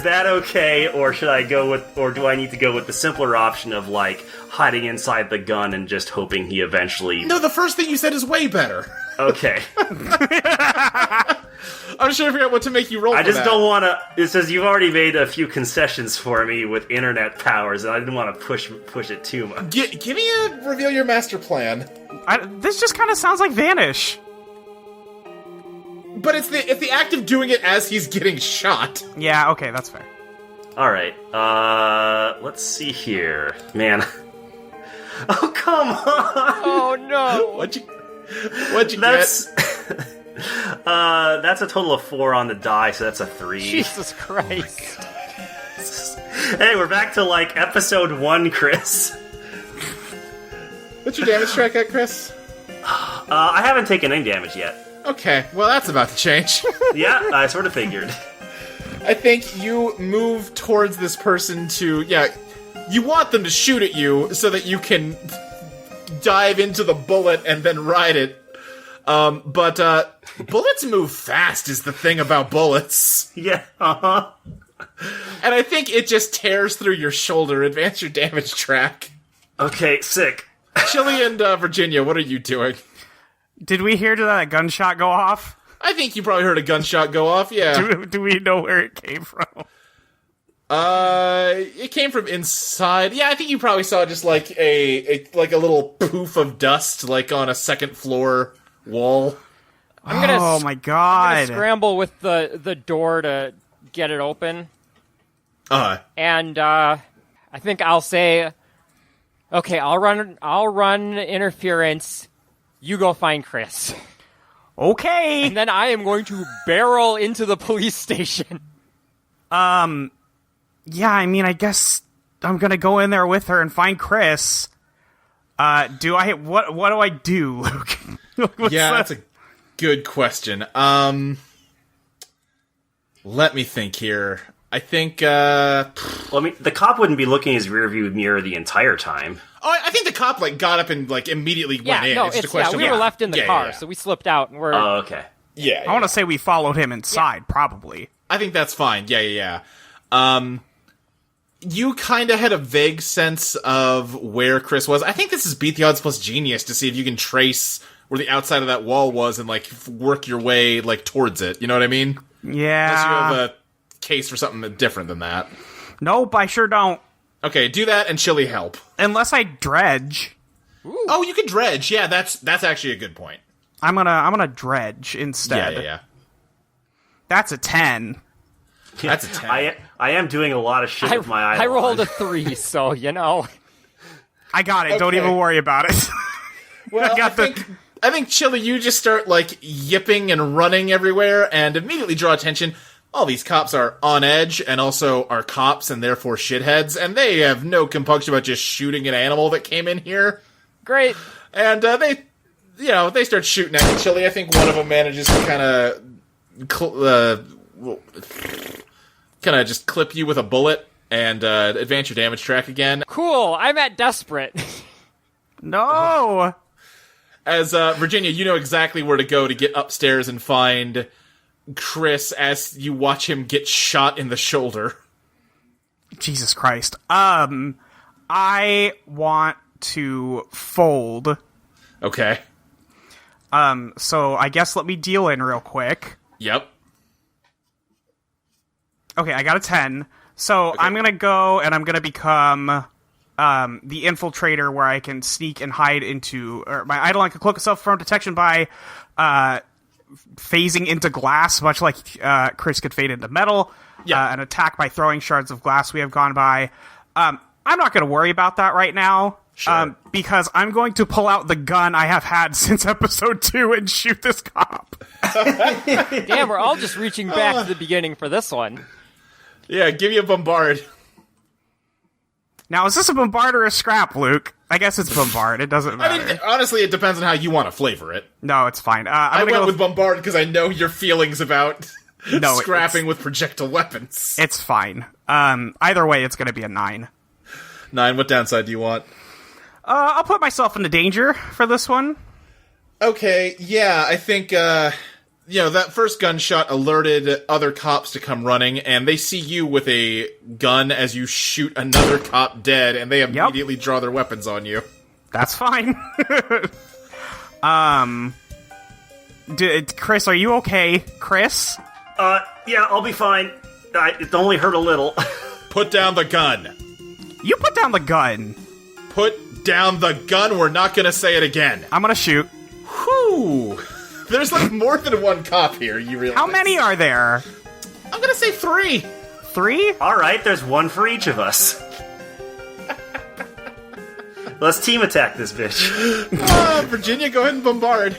that okay, or should I go with, or do I need to go with the simpler option of, like, hiding inside the gun and just hoping he eventually... No, the first thing you said is way better. Okay. I'm just trying to figure out what to make you roll I for just that. don't want to... It says you've already made a few concessions for me with internet powers, and I didn't want to push it too much. Give me a reveal your master plan. This just kind of sounds like Vanish. But it's the act of doing it as he's getting shot. Yeah, okay, that's fair. Alright, let's see here. Man. Oh, come on! Oh no! What'd you That's... get? That's a total of 4 on the die, so that's a 3. Jesus Christ! Hey, we're back to, like, episode 1, Chris. What's your damage track at, Chris? I haven't taken any damage yet. Okay, well that's about to change. Yeah, I sort of figured. I think you move towards this person to, you want them to shoot at you so that you can dive into the bullet and then ride it. But bullets move fast is the thing about bullets. Yeah, uh-huh. And I think it just tears through your shoulder. Advance your damage track. Okay, sick. Chili and Virginia, what are you doing? Did we hear that gunshot go off? I think you probably heard a gunshot go off, yeah. Do we know where it came from? It came from inside. Yeah, I think you probably saw just like a little poof of dust, like on a second floor wall. I'm gonna Oh my god. scramble with the door to get it open. And I think I'll say, okay, I'll run interference. You go find Chris. Okay. And then I am going to barrel into the police station. Yeah, I mean, I guess I'm gonna go in there with her and find Chris. What do I do, Luke? That's a good question. Let me think here. I think, Well, I mean, the cop wouldn't be looking in his rearview mirror the entire time. I think the cop, got up and, immediately went in. No, it's just a question we of... were left in the car, yeah. so we slipped out and we're... Oh, okay. Yeah, I want to say we followed him inside, probably. I think that's fine. Yeah. You kind of had a vague sense of where Chris was. I think this is Beat the Odds plus Genius to see if you can trace where the outside of that wall was and, work your way, towards it. You know what I mean? Yeah. Unless you have a case for something different than that. Nope, I sure don't. Okay, do that and Chili help. Unless I dredge. Ooh. Oh, you can dredge. Yeah, that's actually a good point. I'm gonna dredge instead. Yeah. That's a 10. That's a 10. I am doing a lot of shit with my Eidolon. I rolled a 3, so, I got it. Don't Okay. even worry about it. Well, I think Chili, you just start yipping and running everywhere, and immediately draw attention. All these cops are on edge, and also are cops, and therefore shitheads, and they have no compunction about just shooting an animal that came in here. Great. And they start shooting at you, Chili. I think one of them manages to kind of just clip you with a bullet and advance your damage track again. Cool, I'm at desperate. No. As Virginia, you know exactly where to go to get upstairs and find Chris as you watch him get shot in the shoulder. Jesus Christ. I want to fold. Okay. So I guess let me deal in real quick. Yep. Okay, I got a 10. So I'm gonna go and I'm gonna become the infiltrator where I can sneak and hide into, or my Eidolon can cloak itself from detection by phasing into glass, much like Chris could fade into metal. An attack by throwing shards of glass we have gone by. I'm not going to worry about that right now. Sure. Because I'm going to pull out the gun I have had since episode 2 and shoot this cop. Damn, we're all just reaching back to the beginning for this one. Yeah, give me a bombard. Now, is this a bombard or a scrap, Luke? I guess it's bombard. It doesn't matter. I mean, honestly, it depends on how you want to flavor it. No, it's fine. I went with bombard because I know your feelings about No, scrapping with projectile weapons. It's fine. Either way, it's going to be a 9. 9, what downside do you want? I'll put myself into danger for this one. Okay, yeah, I think, that first gunshot alerted other cops to come running, and they see you with a gun as you shoot another cop dead, and they immediately draw their weapons on you. That's fine. Chris, are you okay? Chris? Yeah, I'll be fine. It only hurt a little. Put down the gun. You put down the gun. Put down the gun. We're not gonna say it again. I'm gonna shoot. Whew. There's like more than one cop here, you realize. How many are there? I'm gonna say 3. 3? Alright, there's one for each of us. Let's team attack this bitch. Virginia, go ahead and bombard.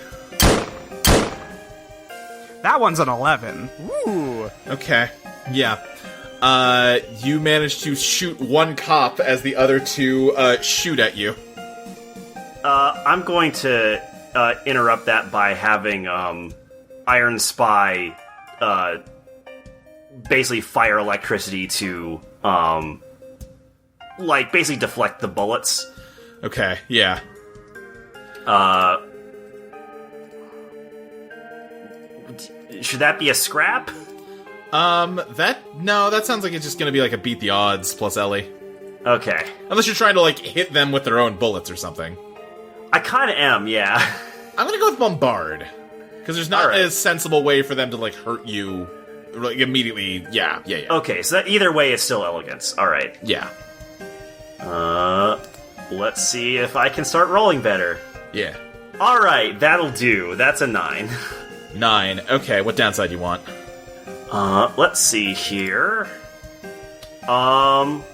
That one's an 11. Ooh. Okay. Yeah. You managed to shoot one cop as the other 2 shoot at you. I'm going to interrupt that by having Iron Spy basically fire electricity to basically deflect the bullets. Okay, yeah. Should that be a scrap? That sounds like it's just gonna be like a beat the odds plus Ellie. Okay. Unless you're trying to like hit them with their own bullets or something. I kinda am, yeah. I'm gonna go with bombard. Because there's not a sensible way for them to like hurt you like immediately. Yeah. Okay, so that either way is still elegance. Alright. Yeah. Let's see if I can start rolling better. Yeah. Alright, that'll do. That's a 9. 9. Okay, what downside do you want? Let's see here. Kinda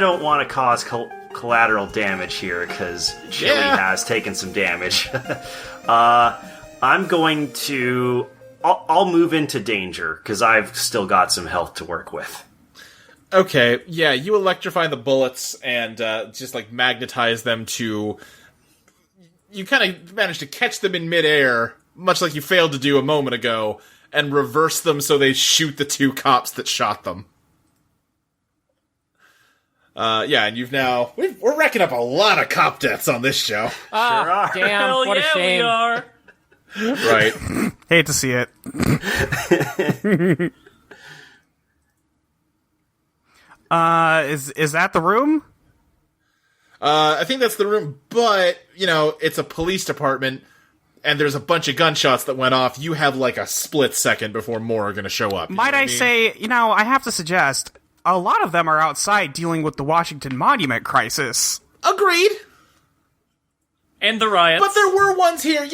don't want to cause collateral damage here, because Chili has taken some damage. I'm going to... I'll move into danger, because I've still got some health to work with. Okay, yeah, you electrify the bullets and just like magnetize them to... You kind of manage to catch them in midair, much like you failed to do a moment ago, and reverse them so they shoot the 2 cops that shot them. And you've now... We're racking up a lot of cop deaths on this show. Sure are. Damn, Hell what a yeah, shame. we are. Right. Hate to see it. Is that the room? I think that's the room, but, it's a police department, and there's a bunch of gunshots that went off. You have, like, a split second before more are gonna show up. Might I say, I have to suggest, a lot of them are outside dealing with the Washington Monument crisis. Agreed. And the riots. But there were ones here,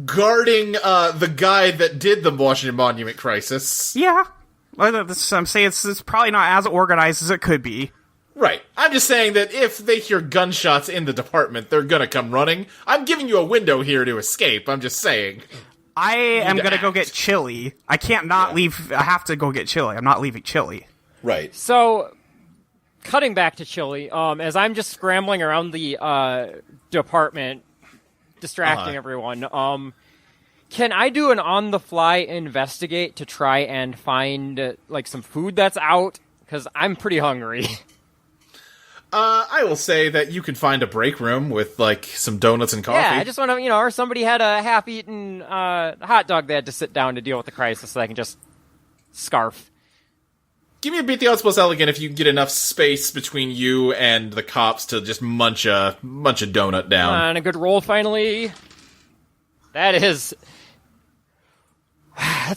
guarding, the guy that did the Washington Monument crisis. Yeah. I'm saying it's probably not as organized as it could be. Right. I'm just saying that if they hear gunshots in the department, they're gonna come running. I'm giving you a window here to escape, I'm just saying. I am gonna go get Chili. I can't not leave. I have to go get Chili. I'm not leaving Chili. Right. So, cutting back to Chili, as I'm just scrambling around the department, distracting everyone, can I do an on-the-fly investigate to try and find, some food that's out? Because I'm pretty hungry. I will say that you can find a break room with, some donuts and coffee. Yeah, I just want to, or somebody had a half-eaten hot dog they had to sit down to deal with the crisis so they can just scarf. Give me a beat the odds plus elegant if you can get enough space between you and the cops to just munch a donut down. And a good roll, finally. That's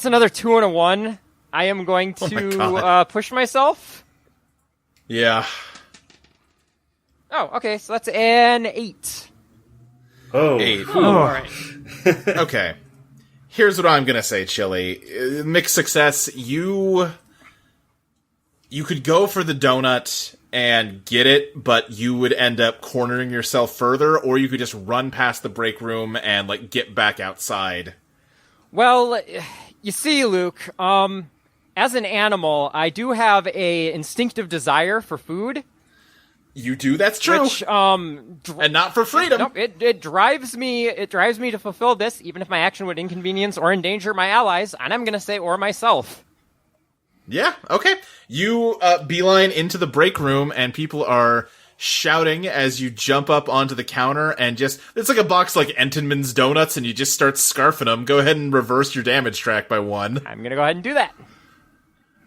another 2 and a 1. I am going to push myself. Yeah. Oh, okay, so that's an 8. Oh. 8. Oh. All right. Okay. Here's what I'm gonna say, Chili. Mixed success. You could go for the donut and get it, but you would end up cornering yourself further, or you could just run past the break room and, like, get back outside. Well, you see, Luke, as an animal, I do have a instinctive desire for food. You do, that's true. Which, and not for freedom. Nope, it drives me to fulfill this, even if my action would inconvenience or endanger my allies, and I'm gonna say, or myself. Yeah, okay. You beeline into the break room, and people are shouting as you jump up onto the counter, and it's like a box like Entenmann's Donuts, and you just start scarfing them. Go ahead and reverse your damage track by 1. I'm gonna go ahead and do that.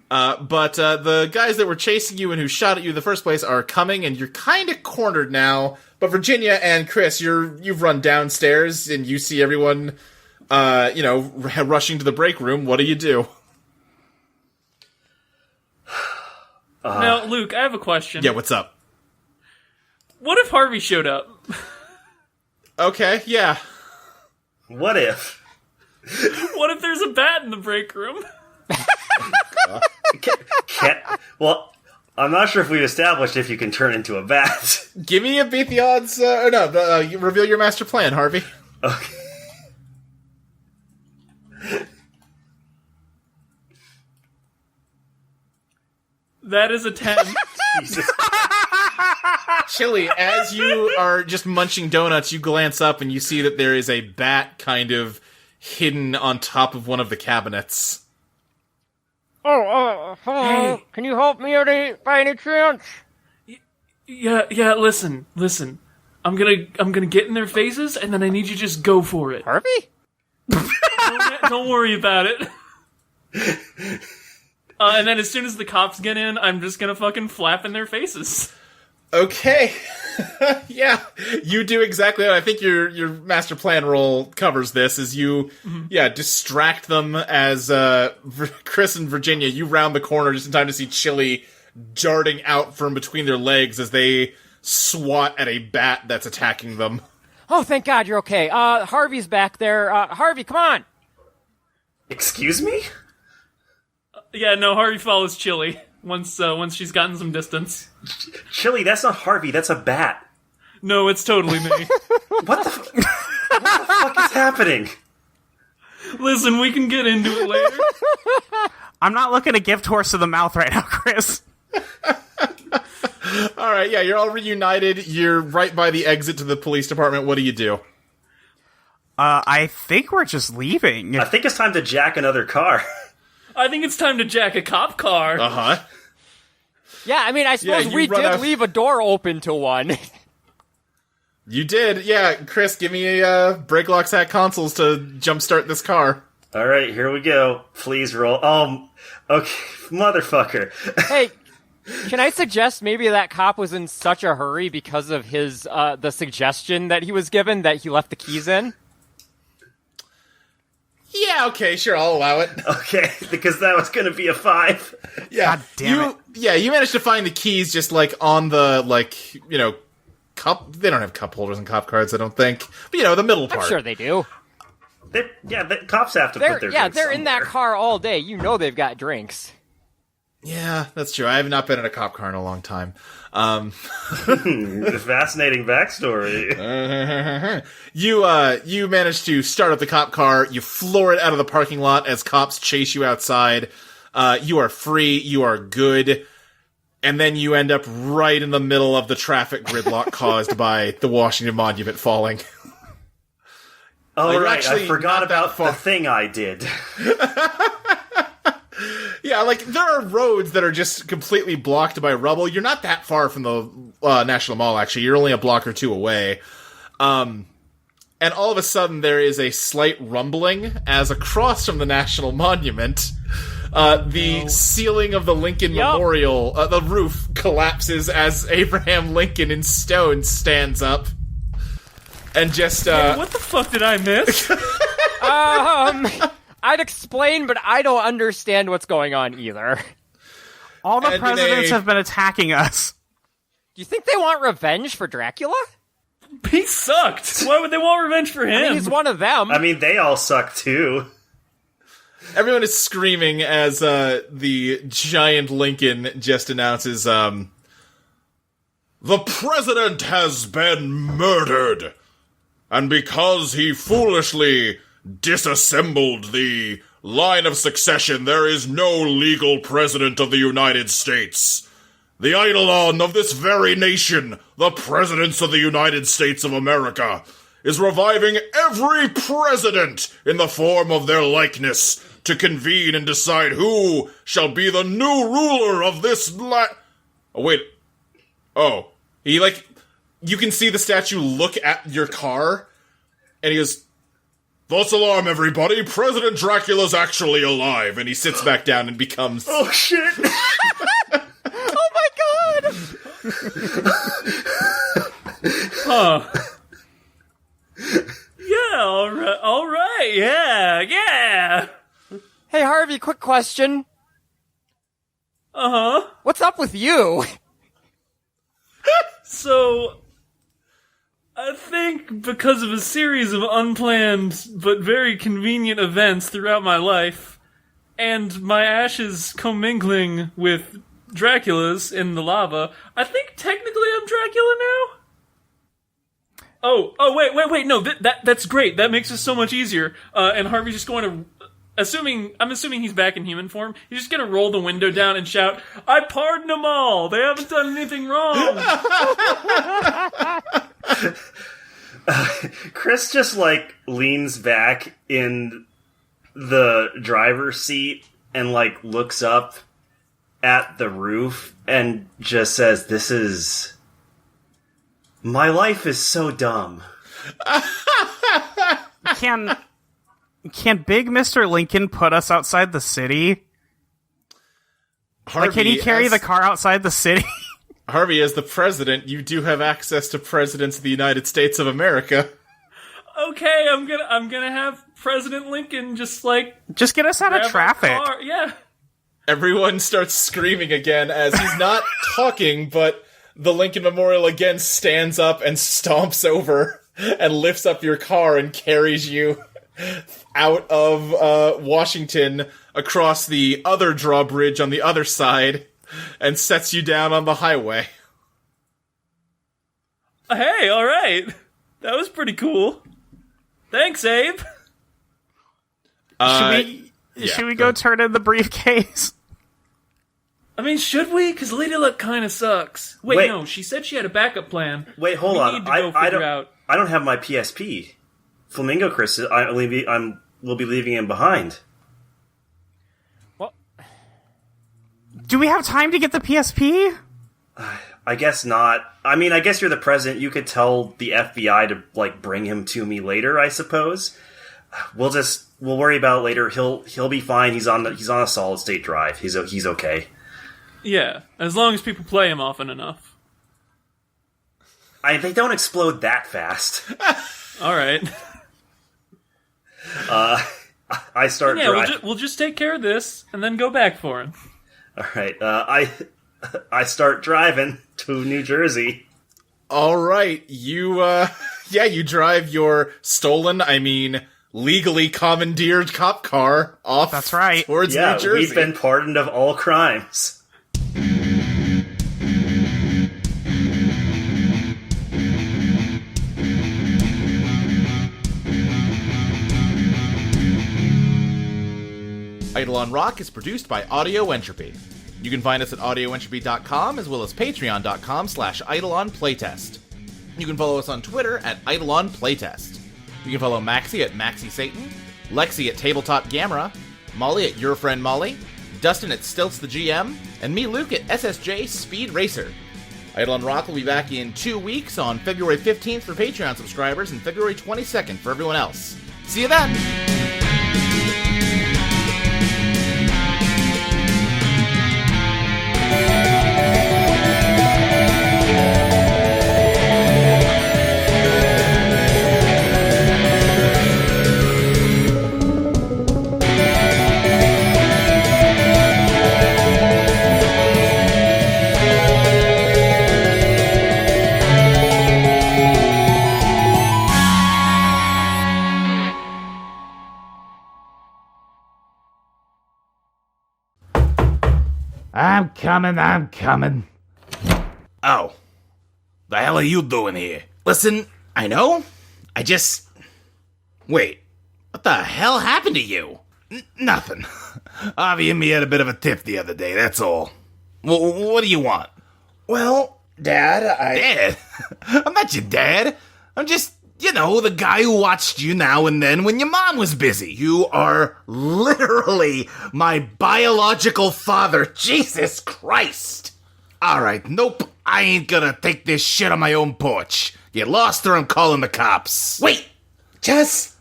But the guys that were chasing you and who shot at you in the first place are coming, and you're kind of cornered now. But Virginia and Chris, you've run downstairs, and you see everyone, rushing to the break room. What do you do? Now, Luke, I have a question. Yeah, what's up? What if Harvey showed up? Okay, yeah. What if? What if there's a bat in the break room? Well, I'm not sure if we've established if you can turn into a bat. Give me a beat the odds, reveal your master plan, Harvey. Okay. That is a 10. Jesus. Chili, as you are just munching donuts, you glance up and you see that there is a bat kind of hidden on top of one of the cabinets. Hello. Hey. Can you help me by any chance? Yeah, listen. I'm gonna get in their faces, and then I need you to just go for it. Harvey? Don't worry about it. And then as soon as the cops get in, I'm just gonna fucking flap in their faces. Okay. Yeah, you do exactly what I think your master plan roll covers this, is you, distract them as Chris and Virginia, you round the corner just in time to see Chili darting out from between their legs as they swat at a bat that's attacking them. Oh, thank God you're okay. Harvey's back there. Harvey, come on! Excuse me? Yeah, no, Harvey follows Chili once she's gotten some distance. Chili, that's not Harvey, that's a bat. No, it's totally me. What the fuck is happening? Listen, we can get into it later. I'm not looking a gift horse to the mouth right now, Chris. Alright, yeah, you're all reunited, you're right by the exit to the police department. What do you do? I think we're just leaving. I think it's time to jack another car. I think it's time to jack a cop car. Uh-huh. Yeah, I mean, I suppose you we run did out- leave a door open to one. You did, yeah. Chris, give me a brake locks hat consoles to jumpstart this car. Alright, here we go. Please roll. Okay, motherfucker. Hey, can I suggest maybe that cop was in such a hurry because of his, the suggestion that he was given that he left the keys in? Yeah, okay, sure, I'll allow it. Okay, because that was gonna be a 5. Yeah, God damn it. Yeah, you managed to find the keys just, like, on the, like, cup. They don't have cup holders and cop cards, I don't think. But, the middle part. I'm sure they do. The cops have to put their drinks They're in that somewhere. car all day. You know they've got drinks. Yeah, that's true. I have not been in a cop car in a long time. Fascinating backstory. You managed to start up the cop car, you floor it out of the parking lot as cops chase you outside. You are free, you are good, and then you end up right in the middle of the traffic gridlock caused by the Washington Monument falling. Oh, You're right, actually I forgot not that about far. the thing I did. Yeah, like, there are roads that are just completely blocked by rubble. You're not that far from the National Mall, actually. You're only a block or two away. And all of a sudden, there is a slight rumbling as across from the National Monument, the ceiling of the Lincoln Memorial, the roof collapses as Abraham Lincoln in stone stands up. And just, What the fuck did I miss? I'd explain, but I don't understand what's going on either. All the And presidents have been attacking us. Do you think they want revenge for Dracula? He sucked. Why would they want revenge for him? I mean, he's one of them. I mean, they all suck too. Everyone is screaming as the giant Lincoln just announces, the president has been murdered. And because he foolishly disassembled the line of succession, there is no legal president of the United States. The Eidolon of this very nation, the presidents of the United States of America, is reviving every president in the form of their likeness to convene and decide who shall be the new ruler of this Oh, wait. Oh. He, you can see the statue look at your car, and he goes, "False alarm, everybody! President Dracula's actually alive!" And he sits back down and becomes... Oh, shit! Oh my god! Huh. Yeah, alright, yeah! Hey, Harvey, quick question. Uh-huh. What's up with you? So, I think because of a series of unplanned but very convenient events throughout my life, and my ashes commingling with Dracula's in the lava, I think technically I'm Dracula now? Oh, wait, no, that's great. That makes it so much easier. And Harvey's just going to... I'm assuming he's back in human form. He's just gonna roll the window down and shout, "I pardon them all! They haven't done anything wrong!" Chris just, leans back in the driver's seat and, looks up at the roof and just says, my life is so dumb. Can big Mr. Lincoln put us outside the city? Harvey, can he carry the car outside the city? Harvey, as the president, you do have access to presidents of the United States of America. Okay, I'm gonna have President Lincoln just get us out of traffic. Yeah. Everyone starts screaming again as he's not talking, but the Lincoln Memorial again stands up and stomps over and lifts up your car and carries you out of Washington across the other drawbridge on the other side and sets you down on the highway. Hey, alright. That was pretty cool. Thanks, Abe. Should we go turn in the briefcase? I mean, should we? Because Lady Luck kind of sucks. Wait, no, she said she had a backup plan. Wait, hold on. Need to go figure out. I don't have my PSP. Flamingo Chris, we'll be leaving him behind. Well, do we have time to get the PSP? I guess not. I mean, I guess you're the president. You could tell the FBI to bring him to me later, I suppose. We'll worry about it later. He'll be fine. He's on a solid state drive. He's okay. Yeah, as long as people play him often enough. They don't explode that fast. All right. I start. Yeah, we'll just take care of this and then go back for him. All right. I start driving to New Jersey. All right, you drive your legally commandeered cop car off. That's right. Towards New Jersey. We've been pardoned of all crimes. Eidolon Rock is produced by Audio Entropy. You can find us at audioentropy.com as well as patreon.com/Eidolon Playtest. You can follow us on Twitter at Eidolon Playtest. You can follow Maxie at Maxie Satan, Lexi at Tabletop Gamera, Molly at Your Friend Molly, Dustin at Stilts the GM, and me, Luke, at SSJ Speed Racer. Eidolon Rock will be back in 2 weeks on February 15th for Patreon subscribers and February 22nd for everyone else. See you then! I'm coming. Oh. The hell are you doing here? Listen, I know. Wait. What the hell happened to you? Nothing. Harvey and me had a bit of a tiff the other day, that's all. What do you want? Well, Dad, Dad? I'm not your dad. I'm just, the guy who watched you now and then when your mom was busy. You are literally my biological father. Jesus Christ. Alright, nope. I ain't gonna take this shit on my own porch. Get lost or I'm calling the cops. Wait. Just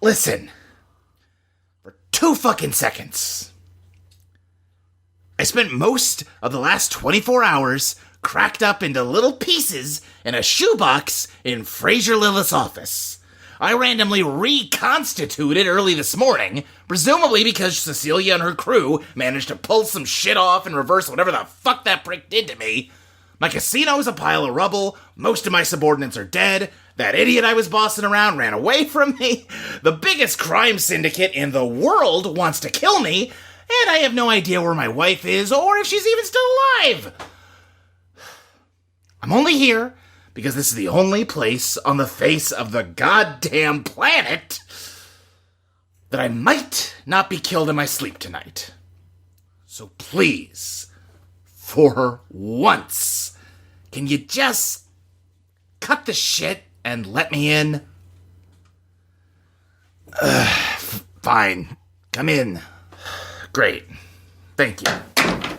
listen. For 2 fucking seconds. I spent most of the last 24 hours cracked up into little pieces in a shoebox in Fraser Lilith's office. I randomly reconstituted early this morning, presumably because Cecilia and her crew managed to pull some shit off and reverse whatever the fuck that prick did to me. My casino is a pile of rubble, most of my subordinates are dead, that idiot I was bossing around ran away from me, the biggest crime syndicate in the world wants to kill me, and I have no idea where my wife is or if she's even still alive. I'm only here because this is the only place on the face of the goddamn planet that I might not be killed in my sleep tonight. So please, for once, can you just cut the shit and let me in? Fine. Come in. Great. Thank you.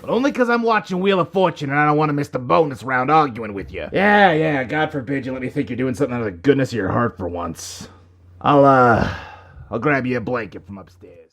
But only because I'm watching Wheel of Fortune and I don't want to miss the bonus round arguing with you. Yeah, God forbid you let me think you're doing something out of the goodness of your heart for once. I'll grab you a blanket from upstairs.